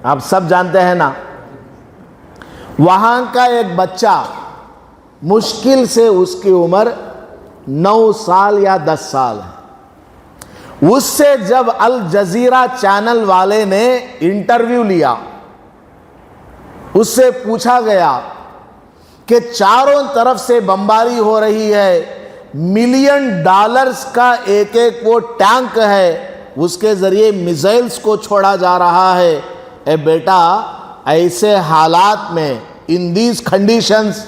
آپ سب جانتے ہیں نا۔ وہاں کا ایک بچہ، مشکل سے اس کی عمر 9 سال یا 10 سال ہے، اس سے جب الجزیرہ چینل والے نے انٹرویو لیا، اس سے پوچھا گیا کہ چاروں طرف سے بمباری ہو رہی ہے، $ملین کا ایک وہ ٹینک ہے، اس کے ذریعے میزائلز کو چھوڑا جا رہا ہے، اے بیٹا ایسے حالات میں in these conditions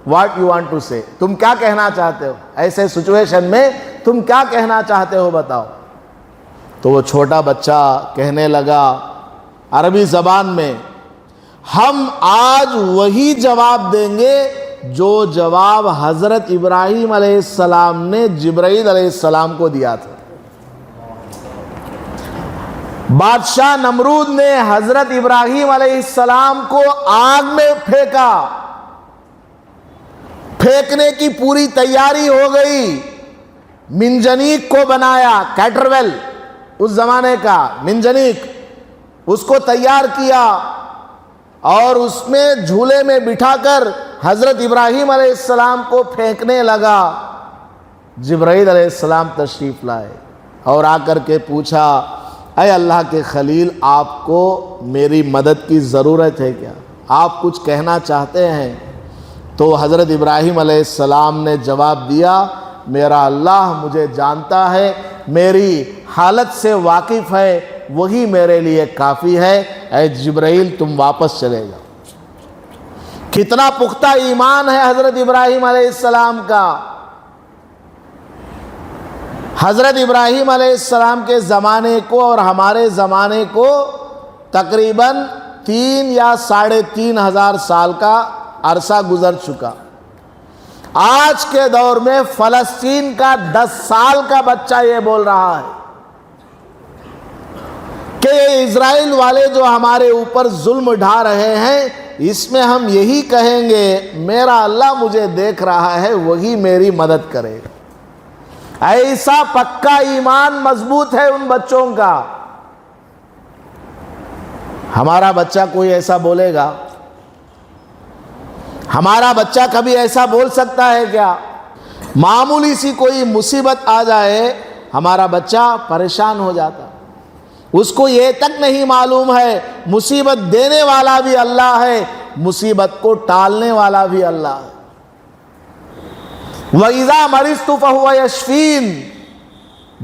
what you want to say، تم کیا کہنا چاہتے ہو؟ ایسے سچویشن میں تم کیا کہنا چاہتے ہو بتاؤ؟ تو وہ چھوٹا بچہ کہنے لگا عربی زبان میں، ہم آج وہی جواب دیں گے جو جواب حضرت ابراہیم علیہ السلام نے جبرائیل علیہ السلام کو دیا تھا۔ بادشاہ نمرود نے حضرت ابراہیم علیہ السلام کو آگ میں پھینکا، پھینکنے کی پوری تیاری ہو گئی، منجنیق کو بنایا، کیٹرویل اس زمانے کا منجنیق، اس کو تیار کیا اور اس میں جھولے میں بٹھا کر حضرت ابراہیم علیہ السلام کو پھینکنے لگا۔ جبرائیل علیہ السلام تشریف لائے اور آ کر کے پوچھا، اے اللہ کے خلیل، آپ کو میری مدد کی ضرورت ہے کیا؟ آپ کچھ کہنا چاہتے ہیں؟ تو حضرت ابراہیم علیہ السلام نے جواب دیا، میرا اللہ مجھے جانتا ہے، میری حالت سے واقف ہے، وہی میرے لیے کافی ہے، اے جبرائیل تم واپس چلے جاؤ۔ کتنا پختہ ایمان ہے حضرت ابراہیم علیہ السلام کا۔ حضرت ابراہیم علیہ السلام کے زمانے کو اور ہمارے زمانے کو تقریباً 3 یا 3.5 ہزار سال کا عرصہ گزر چکا۔ آج کے دور میں فلسطین کا 10 سال کا بچہ یہ بول رہا ہے کہ یہ اسرائیل والے جو ہمارے اوپر ظلم ڈھا رہے ہیں، اس میں ہم یہی کہیں گے، میرا اللہ مجھے دیکھ رہا ہے، وہی میری مدد کرے گا۔ ایسا پکا ایمان مضبوط ہے ان بچوں کا۔ ہمارا بچہ کوئی ایسا بولے گا؟ ہمارا بچہ کبھی ایسا بول سکتا ہے کیا؟ معمولی سی کوئی مصیبت آ جائے، ہمارا بچہ پریشان ہو جاتا، اس کو یہ تک نہیں معلوم ہے مصیبت دینے والا بھی اللہ ہے، مصیبت کو ٹالنے والا بھی اللہ ہے۔ وَإِذَا مَرِضْتُ فَهُوَ يَشْفِينِ،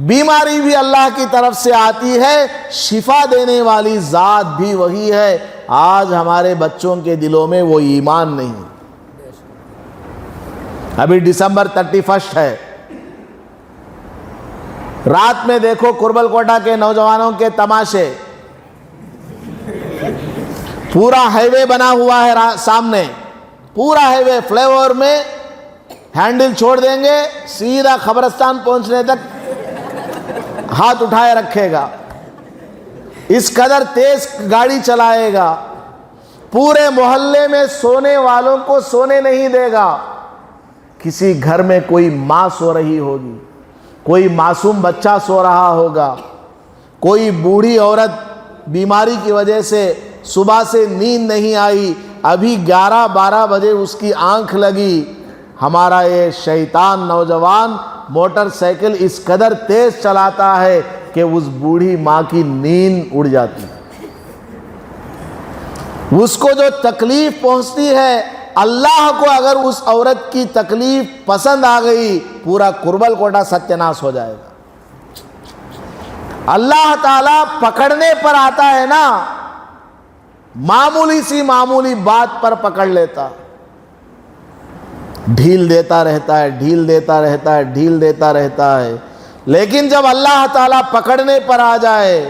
بیماری بھی اللہ کی طرف سے آتی ہے، شفا دینے والی ذات بھی وہی ہے۔ آج ہمارے بچوں کے دلوں میں وہ ایمان نہیں۔ ابھی ڈسمبر 31 ہے، رات میں دیکھو کربل کوٹا کے نوجوانوں کے تماشے، پورا ہائی وے بنا ہوا ہے سامنے، پورا ہائی وے فلائی اوور میں ہینڈل چھوڑ دیں گے، سیدھا قبرستان پہنچنے تک ہاتھ اٹھائے رکھے گا، اس قدر تیز گاڑی چلائے گا، پورے محلے میں سونے والوں کو سونے نہیں دے گا۔ کسی گھر میں کوئی ماں سو رہی ہوگی، کوئی معصوم بچہ سو رہا ہوگا، کوئی بوڑھی عورت بیماری کی وجہ سے صبح سے نیند نہیں آئی، ابھی 11-12 بجے اس کی آنکھ لگی، ہمارا یہ شیطان نوجوان موٹر سائیکل اس قدر تیز چلاتا ہے کہ اس بوڑھی ماں کی نیند اڑ جاتی ہے۔ اس کو جو تکلیف پہنچتی ہے، اللہ کو اگر اس عورت کی تکلیف پسند آ گئی، پورا کربل کوٹا ستیہ ناش ہو جائے گا۔ اللہ تعالیٰ پکڑنے پر آتا ہے نا، معمولی سی معمولی بات پر پکڑ لیتا، ڈھیل دیتا رہتا ہے، ڈھیل دیتا رہتا ہے، ڈھیل دیتا رہتا ہے، لیکن جب اللہ تعالیٰ پکڑنے پر آ جائے،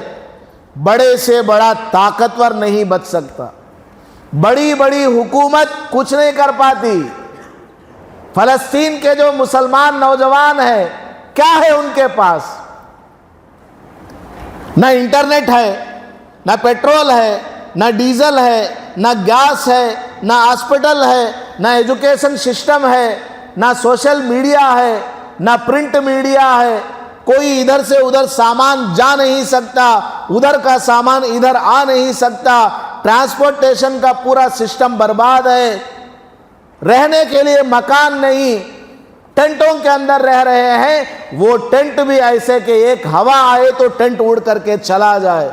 بڑے سے بڑا طاقتور نہیں بچ سکتا، بڑی بڑی حکومت کچھ نہیں کر پاتی۔ فلسطین کے جو مسلمان نوجوان ہیں، کیا ہے ان کے پاس؟ نہ انٹرنیٹ ہے، نہ پیٹرول ہے، نہ ڈیزل ہے، نہ گیس ہے، نہ ہاسپٹل ہے، نہ ایجوکیشن سسٹم ہے، نہ سوشل میڈیا ہے، نہ پرنٹ میڈیا ہے۔ کوئی ادھر سے ادھر سامان جا نہیں سکتا، ادھر کا سامان ادھر آ نہیں سکتا، ٹرانسپورٹیشن کا پورا سسٹم برباد ہے، رہنے کے لیے مکان نہیں، ٹینٹوں کے اندر رہ رہے ہیں، وہ ٹینٹ بھی ایسے کہ ایک ہوا آئے تو ٹینٹ اڑ کر کے چلا جائے۔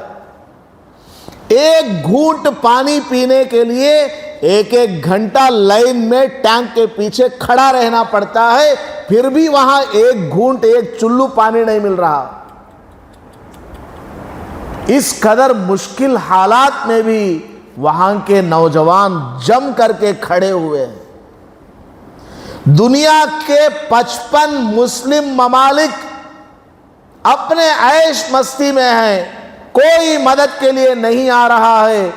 ایک گھونٹ پانی پینے کے لیے 1 گھنٹہ لائن میں ٹینک کے پیچھے کھڑا رہنا پڑتا ہے، پھر بھی وہاں ایک گھونٹ، ایک چلو پانی نہیں مل رہا۔ اس قدر مشکل حالات میں بھی وہاں کے نوجوان جم کر کے کھڑے ہوئے ہیں۔ دنیا کے 55 مسلم ممالک اپنے عیش مستی میں ہیں، کوئی مدد کے لیے نہیں آ رہا ہے،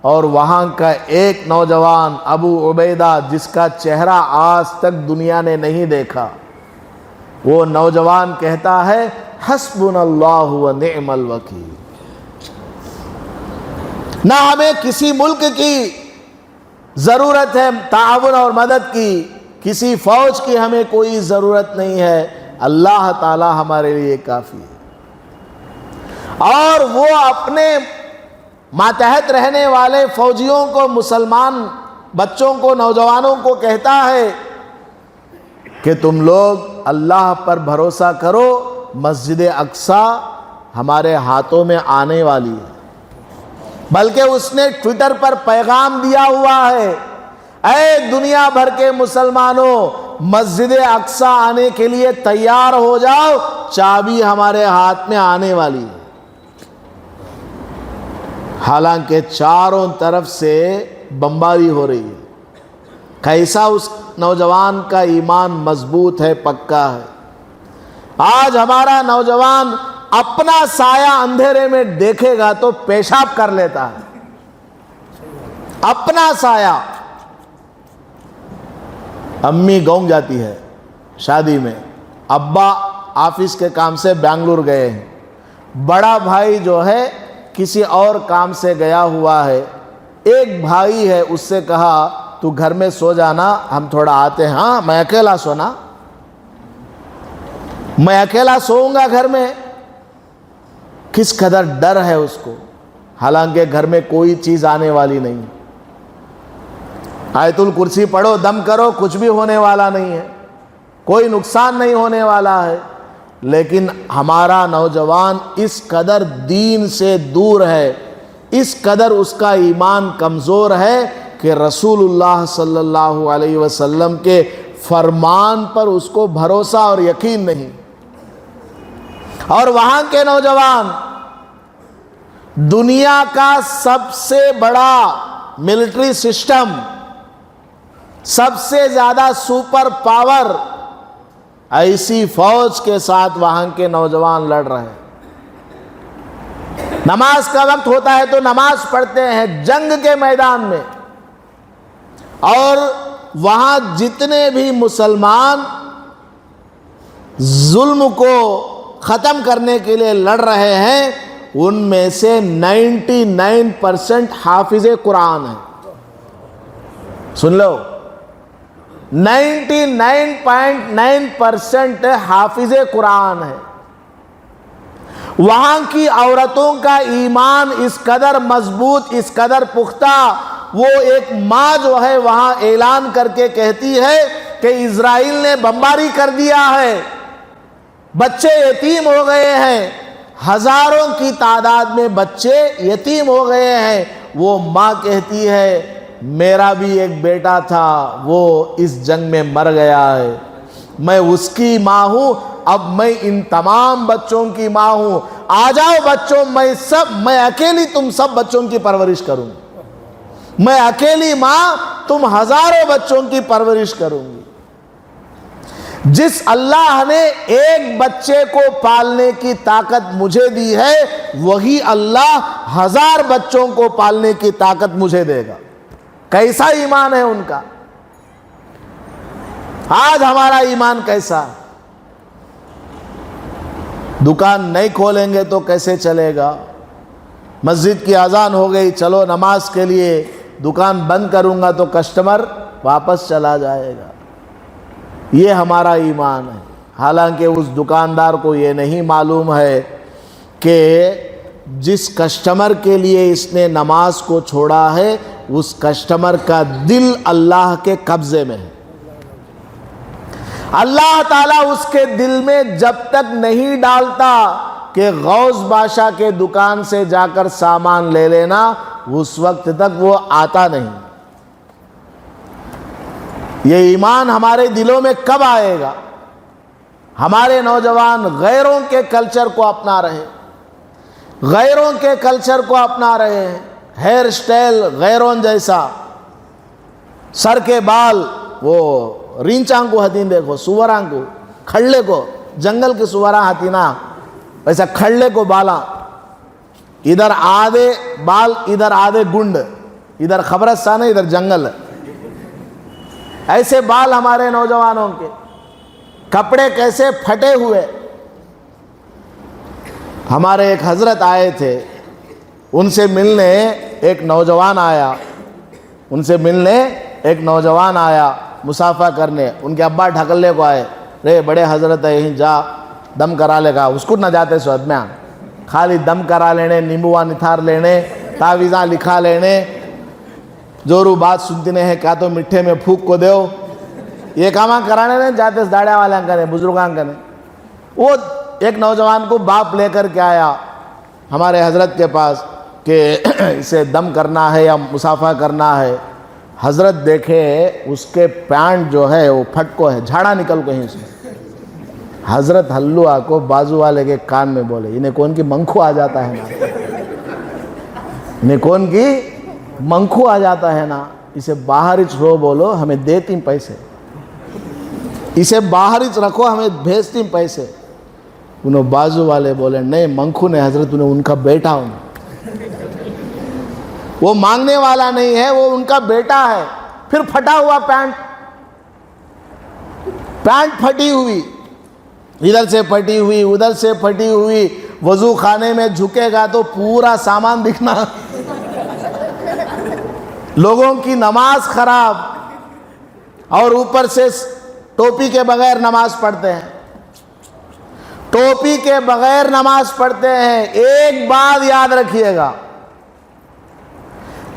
اور وہاں کا ایک نوجوان ابو عبیدہ جس کا چہرہ آج تک دنیا نے نہیں دیکھا، وہ نوجوان کہتا ہے حسبنا اللہ و نعم الوکیل۔ نہ ہمیں کسی ملک کی ضرورت ہے تعاون اور مدد کی، کسی فوج کی ہمیں کوئی ضرورت نہیں ہے، اللہ تعالی ہمارے لیے کافی ہے۔ اور وہ اپنے ماتحت رہنے والے فوجیوں کو، مسلمان بچوں کو، نوجوانوں کو کہتا ہے کہ تم لوگ اللہ پر بھروسہ کرو، مسجد اقصی ہمارے ہاتھوں میں آنے والی ہے۔ بلکہ اس نے ٹویٹر پر پیغام دیا ہوا ہے، اے دنیا بھر کے مسلمانوں، مسجد اقصی آنے کے لیے تیار ہو جاؤ، چابی ہمارے ہاتھ میں آنے والی ہے۔ حالانکہ چاروں طرف سے بمباری ہو رہی ہے۔ کیسا اس نوجوان کا ایمان مضبوط ہے، پکا ہے۔ آج ہمارا نوجوان اپنا سایہ اندھیرے میں دیکھے گا تو پیشاب کر لیتا ہے، اپنا سایہ۔ امی گونگ جاتی ہے شادی میں، ابا آفس کے کام سے بنگلور گئے ہیں، بڑا بھائی جو ہے کسی اور کام سے گیا ہوا ہے، ایک بھائی ہے اس سے کہا تو گھر میں سو جانا، ہم تھوڑا آتے ہیں۔ ہاں میں اکیلا سونا، میں اکیلا سوؤں گا گھر میں۔ کس قدر ڈر ہے اس کو، حالانکہ گھر میں کوئی چیز آنے والی نہیں۔ آیت الکرسی پڑھو، دم کرو، کچھ بھی ہونے والا نہیں ہے، کوئی نقصان نہیں ہونے والا ہے۔ لیکن ہمارا نوجوان اس قدر دین سے دور ہے، اس قدر اس کا ایمان کمزور ہے کہ رسول اللہ صلی اللہ علیہ وسلم کے فرمان پر اس کو بھروسہ اور یقین نہیں۔ اور وہاں کے نوجوان دنیا کا سب سے بڑا ملٹری سسٹم، سب سے زیادہ سپر پاور، ایسی فوج کے ساتھ وہاں کے نوجوان لڑ رہے ہیں۔ نماز کا وقت ہوتا ہے تو نماز پڑھتے ہیں جنگ کے میدان میں، اور وہاں جتنے بھی مسلمان ظلم کو ختم کرنے کے لیے لڑ رہے ہیں، ان میں سے 99% حافظ قرآن ہیں۔ سن لو، 99.9% حافظ قرآن ہے۔ وہاں کی عورتوں کا ایمان اس قدر مضبوط، اس قدر پختہ، وہ ایک ماں جو ہے وہاں اعلان کر کے کہتی ہے کہ اسرائیل نے بمباری کر دیا ہے، بچے یتیم ہو گئے ہیں، ہزاروں کی تعداد میں بچے یتیم ہو گئے ہیں۔ وہ ماں کہتی ہے میرا بھی ایک بیٹا تھا، وہ اس جنگ میں مر گیا ہے، میں اس کی ماں ہوں، اب میں ان تمام بچوں کی ماں ہوں، آ جاؤ بچوں، میں اکیلی تم سب بچوں کی پرورش کروں، میں اکیلی ماں تم ہزاروں بچوں کی پرورش کروں گی۔ جس اللہ نے ایک بچے کو پالنے کی طاقت مجھے دی ہے، وہی اللہ 1000 بچوں کو پالنے کی طاقت مجھے دے گا۔ کیسا ایمان ہے ان کا؟ آج ہمارا ایمان کیسا؟ دکان نہیں کھولیں گے تو کیسے چلے گا؟ مسجد کی اذان ہو گئی، چلو نماز کے لیے، دکان بند کروں گا تو کسٹمر واپس چلا جائے گا۔ یہ ہمارا ایمان ہے۔ حالانکہ اس دکاندار کو یہ نہیں معلوم ہے کہ جس کسٹمر کے لیے اس نے نماز کو چھوڑا ہے، اس کسٹمر کا دل اللہ کے قبضے میں ہے۔ اللہ تعالیٰ اس کے دل میں جب تک نہیں ڈالتا کہ غوث بادشاہ کے دکان سے جا کر سامان لے لینا، اس وقت تک وہ آتا نہیں۔ یہ ایمان ہمارے دلوں میں کب آئے گا؟ ہمارے نوجوان غیروں کے کلچر کو اپنا رہے، غیروں کے کلچر کو اپنا رہے ہیں، ہیئر سٹائل غیروں جیسا، سر کے بال وہ رینچاں کو ہتین دیکھو، سوراں کو، کھڑلے کو، جنگل کے سوراں ہتینا ویسا کھڑلے کو بالا، ادھر آدھے بال ادھر آدھے گنڈ، ادھر خبرستان ہے ادھر جنگل ہے. ایسے بال ہمارے نوجوانوں کے, کپڑے کیسے پھٹے ہوئے. ہمارے ایک حضرت آئے تھے, ان سے ملنے ایک نوجوان آیا, مسافہ کرنے. ان کے ابا ڈھکلنے کو آئے, رے بڑے حضرت ہے یہیں جا دم کرا لے گا. اس کو نہ جاتے سو ادمیاں خالی دم کرا لینے, نیمبوا نتھار لینے, تعویذاں لکھا لینے, جورو بات سنتی نہیں ہے کیا تو مٹھے میں پھوک کو دیو, یہ کاما کرانے نہیں جاتے داڑیا والے کرنے, بزرگاں کرنے. وہ ایک نوجوان کو باپ لے کر کے آیا ہمارے حضرت کے پاس کہ اسے دم کرنا ہے یا مسافہ کرنا ہے. حضرت دیکھے اس کے پینٹ جو ہے وہ پھٹ کو ہے, جھاڑا نکل کہیں سے. حضرت ہلوا کو بازو والے کے کان میں بولے, انہیں کون کی منکھو آ جاتا ہے نا, انہیں کون کی منکھو آ جاتا ہے نا, اسے باہر ہی رو بولو ہمیں دیتی پیسے, اسے باہر ہی رکھو ہمیں بھیجتی پیسے. انہوں بازو والے بولے نہیں منکھو نے حضرت, انہیں ان کا بیٹا ہوں, وہ مانگنے والا نہیں ہے, وہ ان کا بیٹا ہے. پھر پھٹا ہوا پینٹ پھٹی ہوئی, ادھر سے پھٹی ہوئی ادھر سے پھٹی ہوئی. وضو خانے میں جھکے گا تو پورا سامان دکھنا, لوگوں کی نماز خراب, اور اوپر سے ٹوپی کے بغیر نماز پڑھتے ہیں, ٹوپی کے بغیر نماز پڑھتے ہیں. ایک بات یاد رکھیے گا,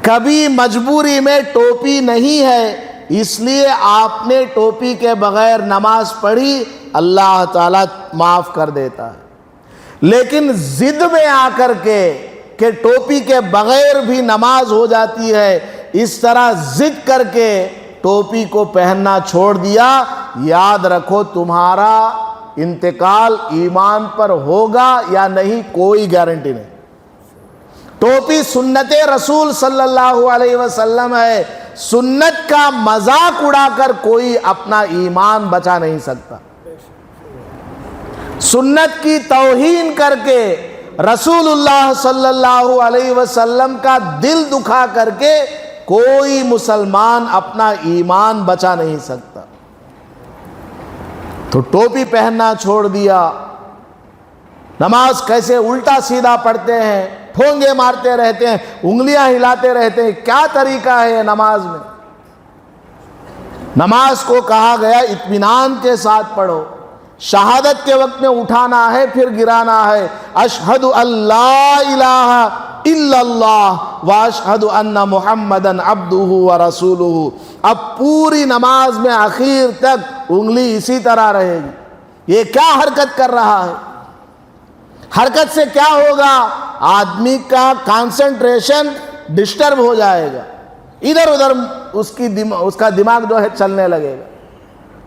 کبھی مجبوری میں ٹوپی نہیں ہے اس لیے آپ نے ٹوپی کے بغیر نماز پڑھی, اللہ تعالیٰ معاف کر دیتا ہے. لیکن ضد میں آ کر کے کہ ٹوپی کے بغیر بھی نماز ہو جاتی ہے, اس طرح ضد کر کے ٹوپی کو پہننا چھوڑ دیا, یاد رکھو تمہارا انتقال ایمان پر ہوگا یا نہیں کوئی گارنٹی نہیں. ٹوپی سنت رسول صلی اللہ علیہ وسلم ہے, سنت کا مذاق اڑا کر کوئی اپنا ایمان بچا نہیں سکتا. سنت کی توہین کر کے, رسول اللہ صلی اللہ علیہ وسلم کا دل دکھا کر کے کوئی مسلمان اپنا ایمان بچا نہیں سکتا. تو ٹوپی پہننا چھوڑ دیا, نماز کیسے الٹا سیدھا پڑھتے ہیں, ٹھونگے مارتے رہتے ہیں, انگلیاں ہلاتے رہتے ہیں. کیا طریقہ ہے یہ نماز میں؟ نماز کو کہا گیا اطمینان کے ساتھ پڑھو, شہادت کے وقت میں اٹھانا ہے پھر گرانا ہے. اشہد ان لا الہ الا اللہ واشہد ان محمدن عبدہ ورسولہ. اب پوری نماز میں اخیر تک انگلی اسی طرح رہے گی. یہ کیا حرکت کر رہا ہے؟ حرکت سے کیا ہوگا؟ آدمی کا کانسنٹریشن ڈسٹرب ہو جائے گا, ادھر ادھر اس کا دماغ جو ہے چلنے لگے گا.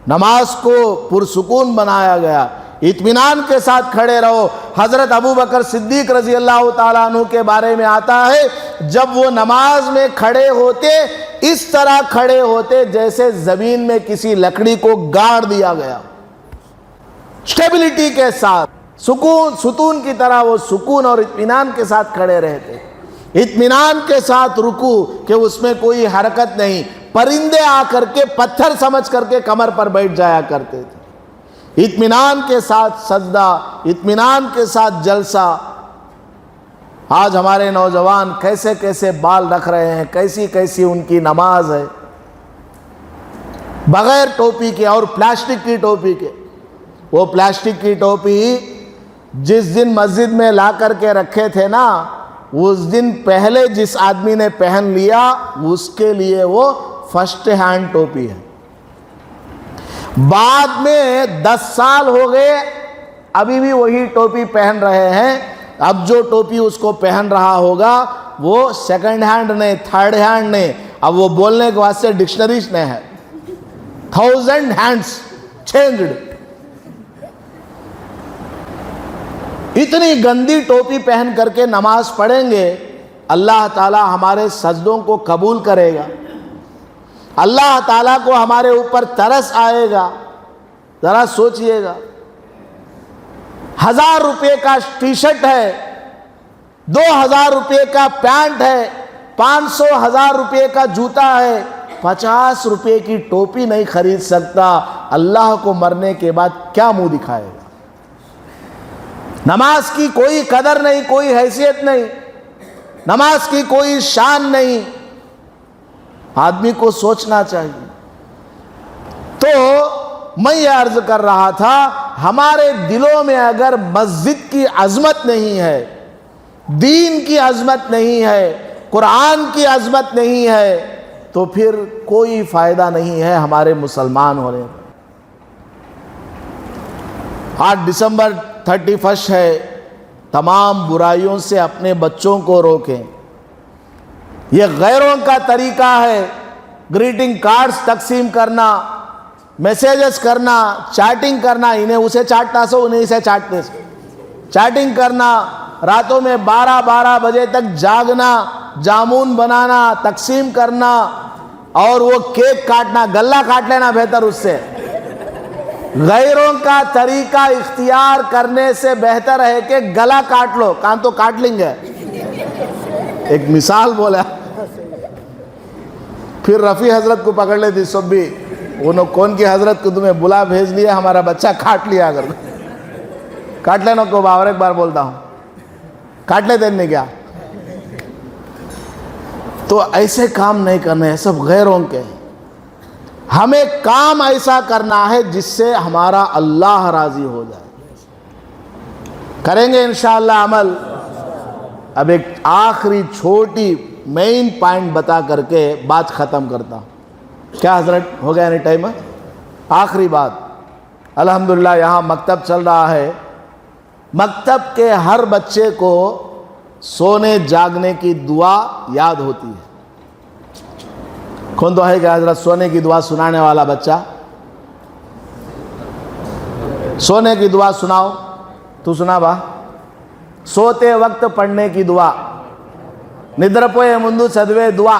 نماز کو پرسکون بنایا گیا, اطمینان کے ساتھ کھڑے رہو. حضرت ابوبکر صدیق رضی اللہ تعالیٰ عنہ کے بارے میں آتا ہے, جب وہ نماز میں کھڑے ہوتے اس طرح کھڑے ہوتے جیسے زمین میں کسی لکڑی کو گاڑ دیا گیا, اسٹیبلٹی کے ساتھ, ستون کی طرح وہ سکون اور اطمینان کے ساتھ کھڑے رہتے. اطمینان کے ساتھ رکوع کہ اس میں کوئی حرکت نہیں, پرندے آ کر کے پتھر سمجھ کر کے کمر پر بیٹھ جایا کرتے تھے. اطمینان کے ساتھ سجدہ, اطمینان کے ساتھ جلسہ. آج ہمارے نوجوان کیسے کیسے بال رکھ رہے ہیں, کیسی کیسی ان کی نماز ہے, بغیر ٹوپی کے اور پلاسٹک کی ٹوپی کے. وہ پلاسٹک کی ٹوپی جس دن مسجد میں لا کر کے رکھے تھے نا, اس دن پہلے جس آدمی نے پہن لیا اس کے لیے وہ فرسٹ ہینڈ ٹوپی ہے. بعد میں 10 سال ہو گئے ابھی بھی وہی ٹوپی پہن رہے ہیں. اب جو ٹوپی اس کو پہن رہا ہوگا وہ سیکنڈ ہینڈ نہیں, تھرڈ ہینڈ نہیں, اب وہ بولنے کے واسطے ڈکشنریز نہیں ہے, 1000 ہینڈز چینجڈ. اتنی گندی ٹوپی پہن کر کے نماز پڑھیں گے, اللہ تعالی ہمارے سجدوں کو قبول کرے گا, اللہ تعالیٰ کو ہمارے اوپر ترس آئے گا. ذرا سوچئے گا, 1000 روپے کا ٹی شرٹ ہے, 2000 روپے کا پینٹ ہے, 500,000 روپے کا جوتا ہے، 50 روپے کی ٹوپی نہیں خرید سکتا، اللہ کو مرنے کے بعد کیا منہ دکھائے گا؟ نماز کی کوئی قدر نہیں، کوئی حیثیت نہیں، نماز کی کوئی شان نہیں، آدمی کو سوچنا چاہیے۔ تو میں یہ عرض کر رہا تھا، ہمارے دلوں میں اگر مسجد کی عظمت نہیں ہے، دین کی عظمت نہیں ہے، قرآن کی عظمت نہیں ہے، تو پھر کوئی فائدہ نہیں ہے ہمارے مسلمان ہونے میں۔ 8 دسمبر 31 ہے، تمام برائیوں سے اپنے بچوں کو روکیں۔ یہ غیروں کا طریقہ ہے، گریٹنگ کارڈز تقسیم کرنا، میسیجز کرنا، چیٹنگ کرنا، انہیں اسے چاٹنا سو انہیں اسے چاٹنے سو، چیٹنگ کرنا، راتوں میں 12 بجے تک جاگنا، جامون بنانا، تقسیم کرنا، اور وہ کیک کاٹنا، گلا کاٹ لینا بہتر اس سے۔ غیروں کا طریقہ اختیار کرنے سے بہتر ہے کہ گلا کاٹ لو، کان تو کاٹ لیں گے۔ ایک مثال بولا، پھر رفیع حضرت کو پکڑ لیتی سب بھی، انہوں کون کی حضرت کو تمہیں بلا بھیج لیا، ہمارا بچہ کاٹ لیا اگر کاٹ لینا کو باور ایک بار بولتا ہوں، کاٹ لیتے نہیں کیا؟ تو ایسے کام نہیں کرنے ہیں، سب غیروں کے۔ ہمیں کام ایسا کرنا ہے جس سے ہمارا اللہ راضی ہو جائے، کریں گے انشاءاللہ عمل۔ اب ایک آخری چھوٹی مین پوائنٹ بتا کر کے بات ختم کرتا ہوں۔ کیا حضرت ہو گیا؟ نہیں ٹائم ہے؟ آخری بات، الحمدللہ یہاں مکتب چل رہا ہے، مکتب کے ہر بچے کو سونے جاگنے کی دعا یاد ہوتی ہے۔ کون تو ہے کہ حضرت سونے کی دعا سنانے والا بچہ؟ سونے کی دعا سناؤ، تو سنا با۔ سوتے وقت پڑھنے کی دعا، ندرپوئے مندو چدوے دعا،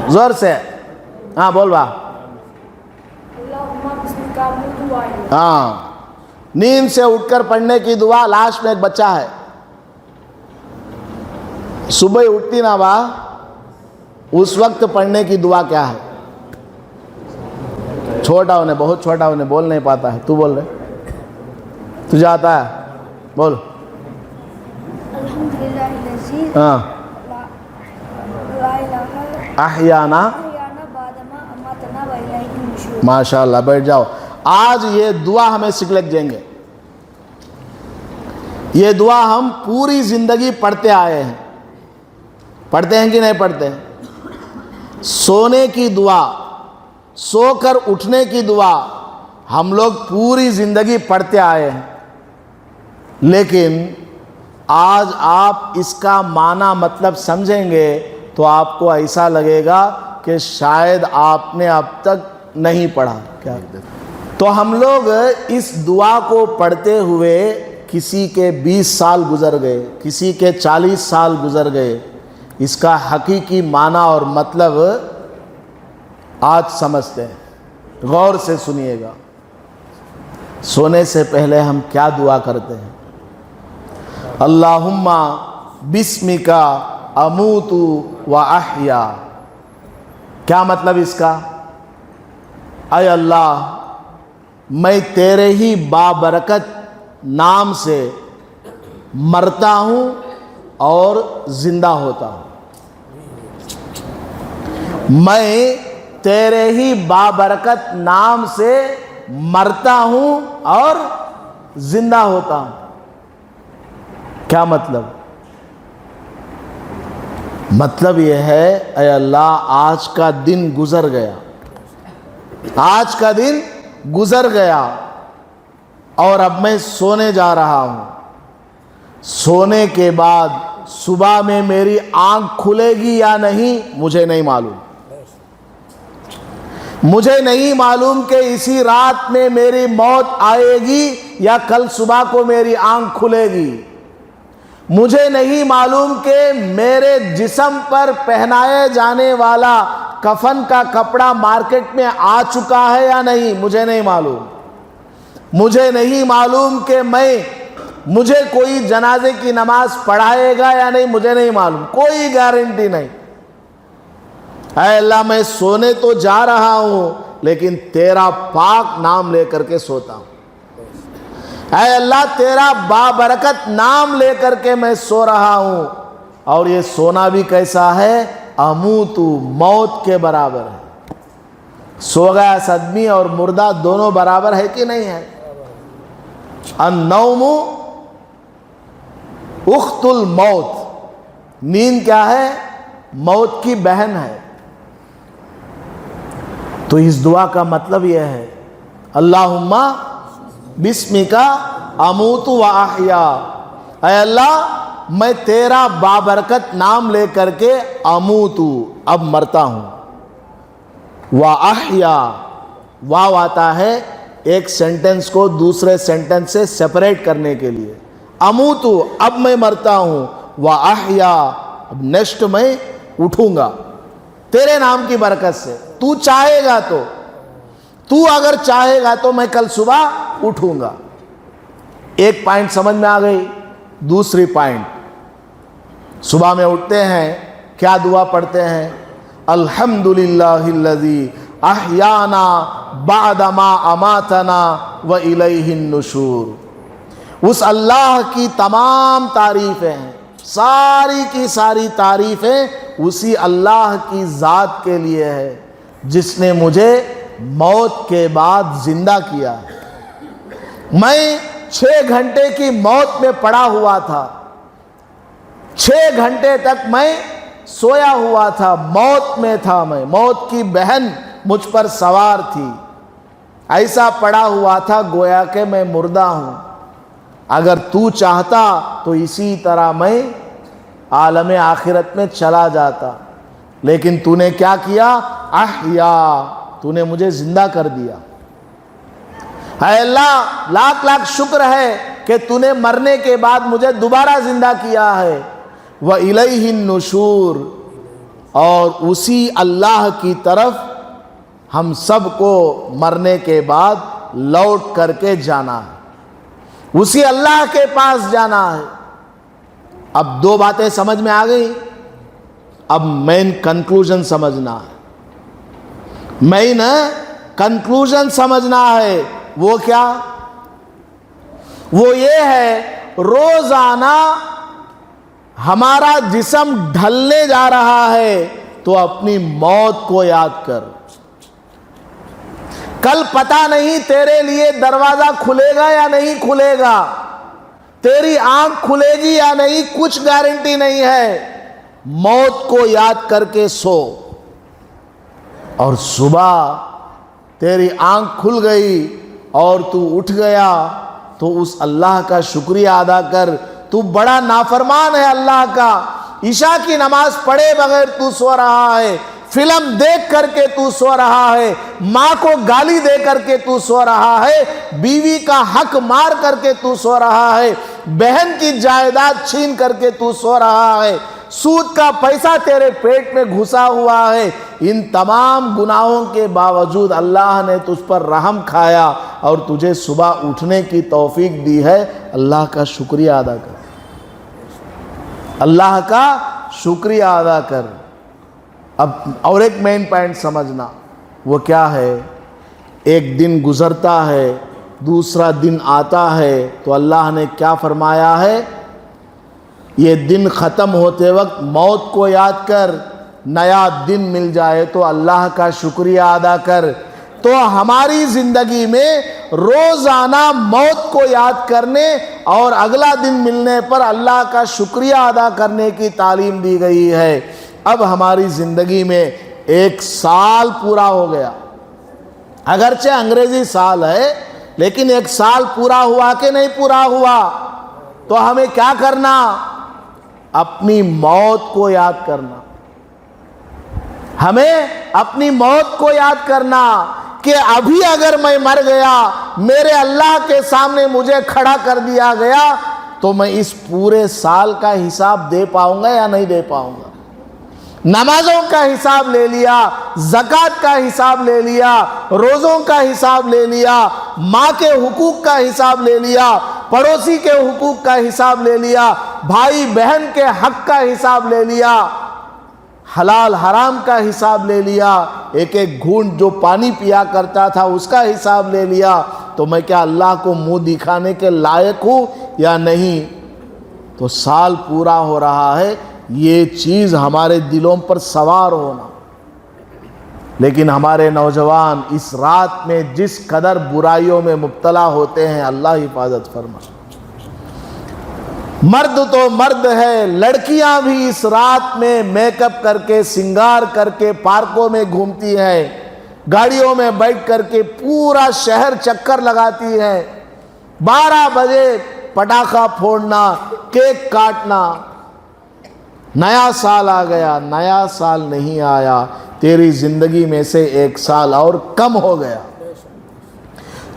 زور سے ہاں بول با۔ ہاں، نیند سے اٹھ کر پڑھنے کی دعا۔ لاسٹ میں ایک بچہ ہے، صبح اٹھتی نا با، اس وقت پڑھنے کی دعا کیا ہے؟ چھوٹا انہیں، بہت چھوٹا انہیں، بول نہیں پاتا ہے، تو بول رہے، تجھے آتا ہے؟ بول۔ ہاں، احیانا ماشاءاللہ، بیٹھ جاؤ۔ آج یہ دعا ہمیں سکھ لگ جائیں گے، یہ دعا ہم پوری زندگی پڑھتے آئے ہیں، پڑھتے ہیں کہ نہیں پڑھتے ہیں؟ سونے کی دعا، سو کر اٹھنے کی دعا ہم لوگ پوری زندگی پڑھتے آئے ہیں، لیکن آج آپ اس کا معنی مطلب سمجھیں گے تو آپ کو ایسا لگے گا کہ شاید آپ نے اب تک نہیں پڑھا۔ کیا تو ہم لوگ اس دعا کو پڑھتے ہوئے کسی کے 20 سال گزر گئے، کسی کے 40 سال گزر گئے، اس کا حقیقی معنی اور مطلب آج سمجھتے ہیں۔ غور سے سنیے گا، سونے سے پہلے ہم کیا دعا کرتے ہیں؟ اللہم بسمک اموت و احیا۔ کیا مطلب اس کا؟ اے اللہ، میں تیرے ہی بابرکت نام سے مرتا ہوں اور زندہ ہوتا ہوں۔ میں تیرے ہی بابرکت نام سے مرتا ہوں اور زندہ ہوتا ہوں۔ کیا مطلب؟ مطلب یہ ہے، اے اللہ آج کا دن گزر گیا، آج کا دن گزر گیا اور اب میں سونے جا رہا ہوں۔ سونے کے بعد صبح میں میری آنکھ کھلے گی یا نہیں مجھے نہیں معلوم، مجھے نہیں معلوم کہ اسی رات میں میری موت آئے گی یا کل صبح کو میری آنکھ کھلے گی، مجھے نہیں معلوم کہ میرے جسم پر پہنائے جانے والا کفن کا کپڑا مارکیٹ میں آ چکا ہے یا نہیں، مجھے نہیں معلوم، مجھے نہیں معلوم کہ میں مجھے کوئی جنازے کی نماز پڑھائے گا یا نہیں مجھے نہیں معلوم، کوئی گارنٹی نہیں۔ اے اللہ میں سونے تو جا رہا ہوں لیکن تیرا پاک نام لے کر کے سوتا ہوں۔ اے اللہ تیرا بابرکت نام لے کر کے میں سو رہا ہوں، اور یہ سونا بھی کیسا ہے؟ اموت، موت کے برابر ہے۔ سو گیا آدمی اور مردہ دونوں برابر ہے کہ نہیں ہے؟ النوم اخت الموت، نیند کیا ہے؟ موت کی بہن ہے۔ تو اس دعا کا مطلب یہ ہے، اللہم بسمک اموت و احیا، اے اللہ میں تیرا بابرکت نام لے کر کے اموت، اب مرتا ہوں، و احیا، واو آتا ہے ایک سینٹنس کو دوسرے سینٹنس سے سپریٹ کرنے کے لیے، اموت اب میں مرتا ہوں، و احیا اب نیکسٹ میں اٹھوں گا تیرے نام کی برکت سے، تو چاہے گا تو اگر چاہے گا تو میں کل صبح اٹھوں گا۔ ایک پوائنٹ سمجھ میں آ گئی۔ دوسری پوائنٹ، صبح میں اٹھتے ہیں کیا دعا پڑھتے ہیں؟ الحمدللہ الذی احیانا بعد ما اماتنا والیہ النشور۔ اس اللہ کی تمام تعریفیں ہیں، ساری کی ساری تعریفیں اسی اللہ کی ذات کے لیے ہے جس نے مجھے موت کے بعد زندہ کیا ہے۔ میں 6 گھنٹے کی موت میں پڑا ہوا تھا، 6 گھنٹے تک میں سویا ہوا تھا، موت میں تھا میں، موت کی بہن مجھ پر سوار تھی، ایسا پڑا ہوا تھا گویا کہ میں مردہ ہوں۔ اگر تو چاہتا تو اسی طرح میں عالم آخرت میں چلا جاتا، لیکن تو نے کیا کیا؟ احیا، تو نے مجھے زندہ کر دیا۔ اے اللہ لاکھ لاکھ شکر ہے کہ تو نے مرنے کے بعد مجھے دوبارہ زندہ کیا ہے۔ وَإِلَيْهِ النُّشُورُ، اور اسی اللہ کی طرف ہم سب کو مرنے کے بعد لوٹ کر کے جانا ہے، اسی اللہ کے پاس جانا ہے۔ اب 2 باتیں سمجھ میں آ گئی، اب مین کنکلوژن سمجھنا ہے، مین کنکلوژن سمجھنا ہے۔ وہ کیا؟ وہ یہ ہے روزانہ ہمارا جسم ڈھلنے جا رہا ہے تو اپنی موت کو یاد کر۔ کل پتہ نہیں تیرے لیے دروازہ کھلے گا یا نہیں کھلے گا، تیری آنکھ کھلے گی یا نہیں، کچھ گارنٹی نہیں ہے۔ موت کو یاد کر کے سو، اور صبح تیری آنکھ کھل گئی اور تو اٹھ گیا تو اس اللہ کا شکریہ ادا کر۔ تو بڑا نافرمان ہے اللہ کا، عشاء کی نماز پڑھے بغیر تو سو رہا ہے، فلم دیکھ کر کے تو سو رہا ہے، ماں کو گالی دے کر کے تو سو رہا ہے، بیوی کا حق مار کر کے تو سو رہا ہے، بہن کی جائیداد چھین کر کے تو سو رہا ہے، سود کا پیسہ تیرے پیٹ میں گھسا ہوا ہے۔ ان تمام گناہوں کے باوجود اللہ نے تجھ پر رحم کھایا اور تجھے صبح اٹھنے کی توفیق دی ہے۔ اللہ کا شکریہ ادا کر، اللہ کا شکریہ ادا کر۔ اب اور ایک مین پوائنٹ سمجھنا، وہ کیا ہے؟ ایک دن گزرتا ہے، دوسرا دن آتا ہے، تو اللہ نے کیا فرمایا ہے؟ یہ دن ختم ہوتے وقت موت کو یاد کر، نیا دن مل جائے تو اللہ کا شکریہ ادا کر۔ تو ہماری زندگی میں روزانہ موت کو یاد کرنے اور اگلا دن ملنے پر اللہ کا شکریہ ادا کرنے کی تعلیم دی گئی ہے۔ اب ہماری زندگی میں 1 سال پورا ہو گیا، اگرچہ انگریزی سال ہے لیکن 1 سال پورا ہوا کہ نہیں پورا ہوا؟ تو ہمیں کیا کرنا؟ اپنی موت کو یاد کرنا، ہمیں اپنی موت کو یاد کرنا کہ ابھی اگر میں مر گیا، میرے اللہ کے سامنے مجھے کھڑا کر دیا گیا تو میں اس پورے سال کا حساب دے پاؤں گا یا نہیں دے پاؤں گا۔ نمازوں کا حساب لے لیا، زکوٰۃ کا حساب لے لیا، روزوں کا حساب لے لیا، ماں کے حقوق کا حساب لے لیا، پڑوسی کے حقوق کا حساب لے لیا، بھائی بہن کے حق کا حساب لے لیا، حلال حرام کا حساب لے لیا، ایک ایک گھونٹ جو پانی پیا کرتا تھا اس کا حساب لے لیا، تو میں کیا اللہ کو منہ دکھانے کے لائق ہوں یا نہیں؟ تو سال پورا ہو رہا ہے یہ چیز ہمارے دلوں پر سوار ہونا، لیکن ہمارے نوجوان اس رات میں جس قدر برائیوں میں مبتلا ہوتے ہیں، اللہ حفاظت فرما۔ مرد تو مرد ہے، لڑکیاں بھی اس رات میں میک اپ کر کے سنگار کر کے پارکوں میں گھومتی ہیں، گاڑیوں میں بیٹھ کر کے پورا شہر چکر لگاتی ہیں، 12 بجے پٹاخہ پھوڑنا، کیک کاٹنا۔ نیا سال آ گیا، نیا سال نہیں آیا، تیری زندگی میں سے 1 سال اور کم ہو گیا،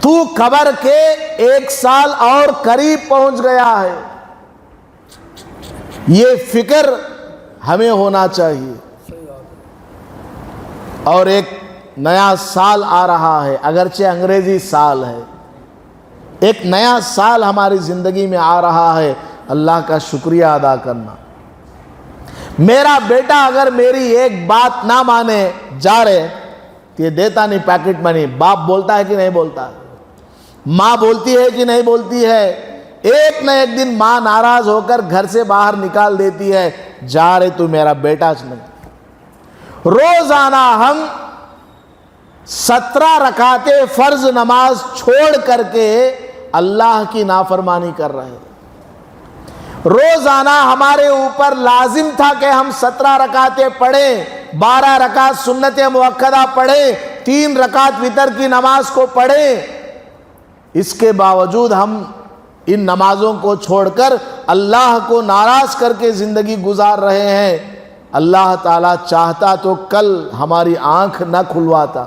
تو قبر کے 1 سال اور قریب پہنچ گیا ہے۔ یہ فکر ہمیں ہونا چاہیے۔ اور ایک نیا سال آ رہا ہے، اگرچہ انگریزی سال ہے، ایک نیا سال ہماری زندگی میں آ رہا ہے، اللہ کا شکریہ ادا کرنا۔ میرا بیٹا اگر میری ایک بات نہ مانے، جا رہے کہ دیتا نہیں پیکٹ منی، باپ بولتا ہے کہ نہیں بولتا ہے؟ ماں بولتی ہے کہ نہیں بولتی ہے؟ ایک نہ ایک دن ماں ناراض ہو کر گھر سے باہر نکال دیتی ہے، جا رہے تو میرا بیٹا نہیں۔ روزانہ ہم 17 رکعتیں فرض نماز چھوڑ کر کے اللہ کی نافرمانی کر رہے ہیں۔ روزانہ ہمارے اوپر لازم تھا کہ ہم 17 رکعتیں پڑھیں، 12 رکعت سنت مؤکدہ پڑھیں، 3 رکعت وتر کی نماز کو پڑھیں، اس کے باوجود ہم ان نمازوں کو چھوڑ کر اللہ کو ناراض کر کے زندگی گزار رہے ہیں۔ اللہ تعالیٰ چاہتا تو کل ہماری آنکھ نہ کھلواتا،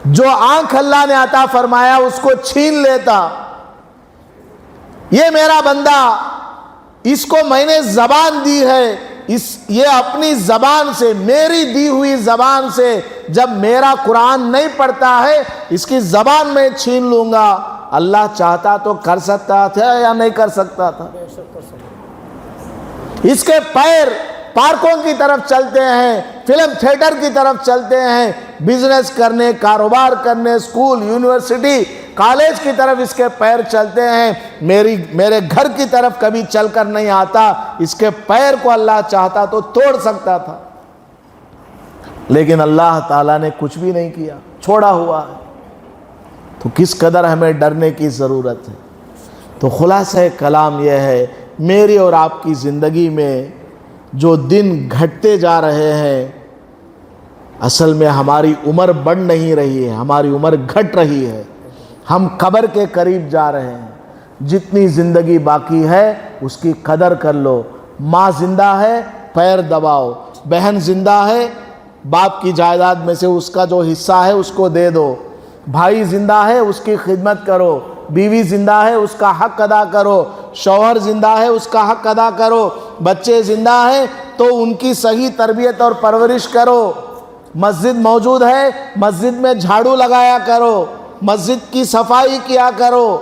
جو آنکھ اللہ نے عطا فرمایا اس کو چھین لیتا۔ یہ میرا بندہ، اس کو میں نے زبان دی ہے، یہ اپنی زبان سے، میری دی ہوئی زبان سے جب میرا قرآن نہیں پڑھتا ہے، اس کی زبان میں چھین لوں گا۔ اللہ چاہتا تو کر سکتا تھا یا نہیں کر سکتا تھا؟ اس کے پیر پارکوں کی طرف چلتے ہیں، فلم تھیٹر کی طرف چلتے ہیں، بزنس کرنے، کاروبار کرنے، اسکول، یونیورسٹی، کالج کی طرف اس کے پیر چلتے ہیں۔ میرے گھر کی طرف کبھی چل کر نہیں آتا۔ اس کے پیر کو اللہ چاہتا تو توڑ سکتا تھا، لیکن اللہ تعالیٰ نے کچھ بھی نہیں کیا، چھوڑا ہوا ہے۔ تو کس قدر ہمیں ڈرنے کی ضرورت ہے۔ تو خلاصہ کلام یہ ہے، میری اور آپ کی زندگی میں جو دن گھٹتے جا رہے ہیں، اصل میں ہماری عمر بڑھ نہیں رہی ہے، ہماری عمر گھٹ رہی ہے۔ ہم قبر کے قریب جا رہے ہیں۔ جتنی زندگی باقی ہے اس کی قدر کر لو۔ ماں زندہ ہے، پیر دباؤ۔ بہن زندہ ہے، باپ کی جائیداد میں سے اس کا جو حصہ ہے اس کو دے دو۔ بھائی زندہ ہے، اس کی خدمت کرو۔ بیوی زندہ ہے، اس کا حق ادا کرو۔ شوہر زندہ ہے، اس کا حق ادا کرو۔ بچے زندہ ہیں تو ان کی صحیح تربیت اور پرورش کرو۔ مسجد موجود ہے، مسجد میں جھاڑو لگایا کرو، مسجد کی صفائی کیا کرو۔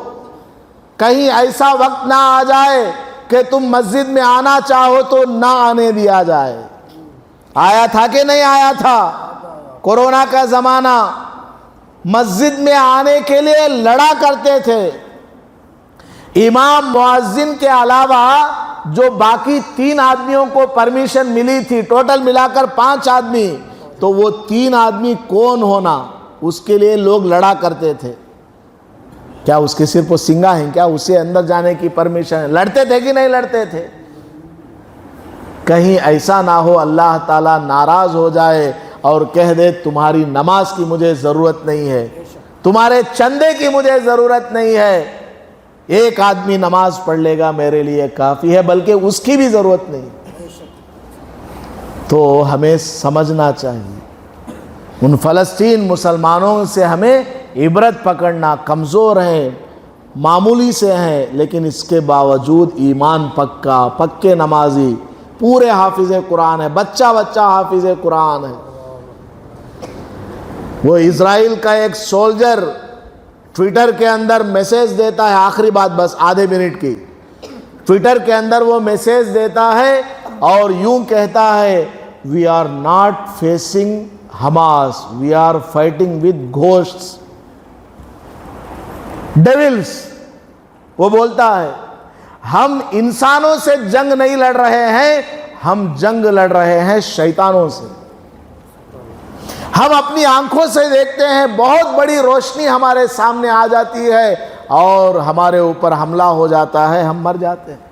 کہیں ایسا وقت نہ آ جائے کہ تم مسجد میں آنا چاہو تو نہ آنے دیا جائے۔ آیا تھا کہ نہیں آیا تھا؟ کورونا کا زمانہ، مسجد میں آنے کے لیے لڑا کرتے تھے۔ امام مؤذن کے علاوہ جو باقی 3 آدمیوں کو پرمیشن ملی تھی، ٹوٹل ملا کر 5 آدمی، تو وہ 3 آدمی کون ہونا، اس کے لیے لوگ لڑا کرتے تھے۔ کیا اس کے صرف وہ سنگا ہیں؟ کیا اسے اندر جانے کی پرمیشن ہے؟ لڑتے تھے کہ نہیں لڑتے تھے؟ کہیں ایسا نہ ہو اللہ تعالیٰ ناراض ہو جائے اور کہہ دے تمہاری نماز کی مجھے ضرورت نہیں ہے، تمہارے چندے کی مجھے ضرورت نہیں ہے، ایک آدمی نماز پڑھ لے گا میرے لیے کافی ہے، بلکہ اس کی بھی ضرورت نہیں۔ تو ہمیں سمجھنا چاہیے، ان فلسطین مسلمانوں سے ہمیں عبرت پکڑنا۔ کمزور ہیں، معمولی سے ہیں، لیکن اس کے باوجود ایمان پکا، پکے نمازی، پورے حافظ قرآن ہے، بچہ حافظ قرآن ہے۔ وہ اسرائیل کا ایک سولجر ٹویٹر کے اندر میسیج دیتا ہے، آخری بات بس آدھے منٹ کی، ٹویٹر کے اندر وہ میسیج دیتا ہے اور یوں کہتا ہے we are not facing Hamas, we are fighting with ghosts, devils. وہ بولتا ہے ہم انسانوں سے جنگ نہیں لڑ رہے ہیں، ہم جنگ لڑ رہے ہیں شیطانوں سے۔ ہم اپنی آنکھوں سے دیکھتے ہیں، بہت بڑی روشنی ہمارے سامنے آ جاتی ہے اور ہمارے اوپر حملہ ہو جاتا ہے، ہم مر جاتے ہیں۔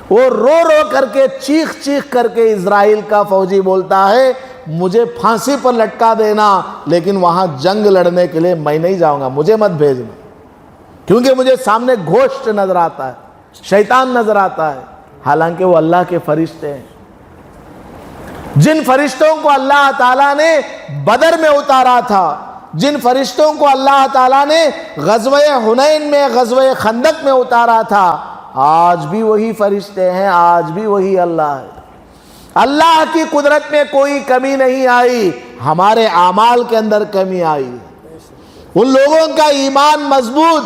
وہ رو رو کر کے، چیخ چیخ کر کے اسرائیل کا فوجی بولتا ہے مجھے پھانسی پر لٹکا دینا، لیکن وہاں جنگ لڑنے کے لیے میں نہیں جاؤں گا، مجھے مت بھیجنا، کیونکہ مجھے سامنے گھوسٹ نظر آتا ہے، شیطان نظر آتا ہے، حالانکہ وہ اللہ کے فرشتے ہیں۔ جن فرشتوں کو اللہ تعالیٰ نے بدر میں اتارا تھا، جن فرشتوں کو اللہ تعالیٰ نے غزوہ حنین میں، غزوہ خندق میں اتارا تھا، آج بھی وہی فرشتے ہیں، آج بھی وہی اللہ ہے۔ اللہ کی قدرت میں کوئی کمی نہیں آئی، ہمارے اعمال کے اندر کمی آئی۔ ان لوگوں کا ایمان مضبوط،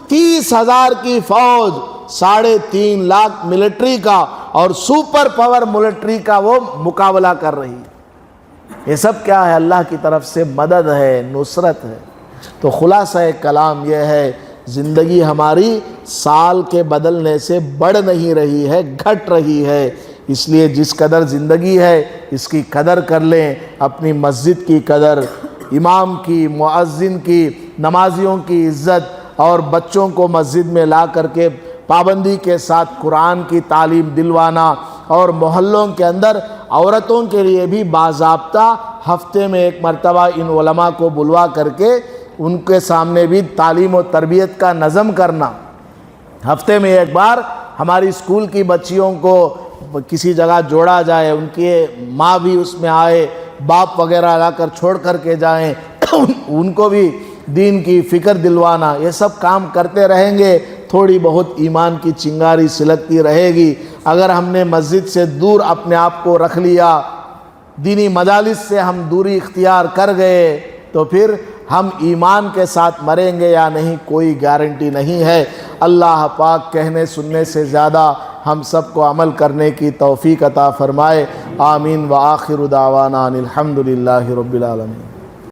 30,000 کی فوج، 3.5 لاکھ ملٹری کا اور سپر پاور ملٹری کا وہ مقابلہ کر رہی ہے۔ یہ سب کیا ہے؟ اللہ کی طرف سے مدد ہے، نصرت ہے۔ تو خلاصہ کلام یہ ہے، زندگی ہماری سال کے بدلنے سے بڑھ نہیں رہی ہے، گھٹ رہی ہے۔ اس لیے جس قدر زندگی ہے اس کی قدر کر لیں، اپنی مسجد کی قدر، امام کی، مؤذن کی، نمازیوں کی عزت، اور بچوں کو مسجد میں لا کر کے پابندی کے ساتھ قرآن کی تعلیم دلوانا، اور محلوں کے اندر عورتوں کے لیے بھی باضابطہ ہفتے میں 1 مرتبہ ان علماء کو بلوا کر کے ان کے سامنے بھی تعلیم و تربیت کا نظم کرنا۔ ہفتے میں 1 بار ہماری اسکول کی بچیوں کو کسی جگہ جوڑا جائے، ان کی ماں بھی اس میں آئے، باپ وغیرہ لا کر چھوڑ کر کے جائیں، ان کو بھی دین کی فکر دلوانا۔ یہ سب کام کرتے رہیں گے، تھوڑی بہت ایمان کی چنگاری سلگتی رہے گی۔ اگر ہم نے مسجد سے دور اپنے آپ کو رکھ لیا، دینی مجالس سے ہم دوری اختیار کر گئے، تو پھر ہم ایمان کے ساتھ مریں گے یا نہیں، کوئی گارنٹی نہیں ہے۔ اللہ پاک کہنے سننے سے زیادہ ہم سب کو عمل کرنے کی توفیق عطا فرمائے۔ آمین۔ وآخر دعوانا ان الحمد للہ رب العالمین۔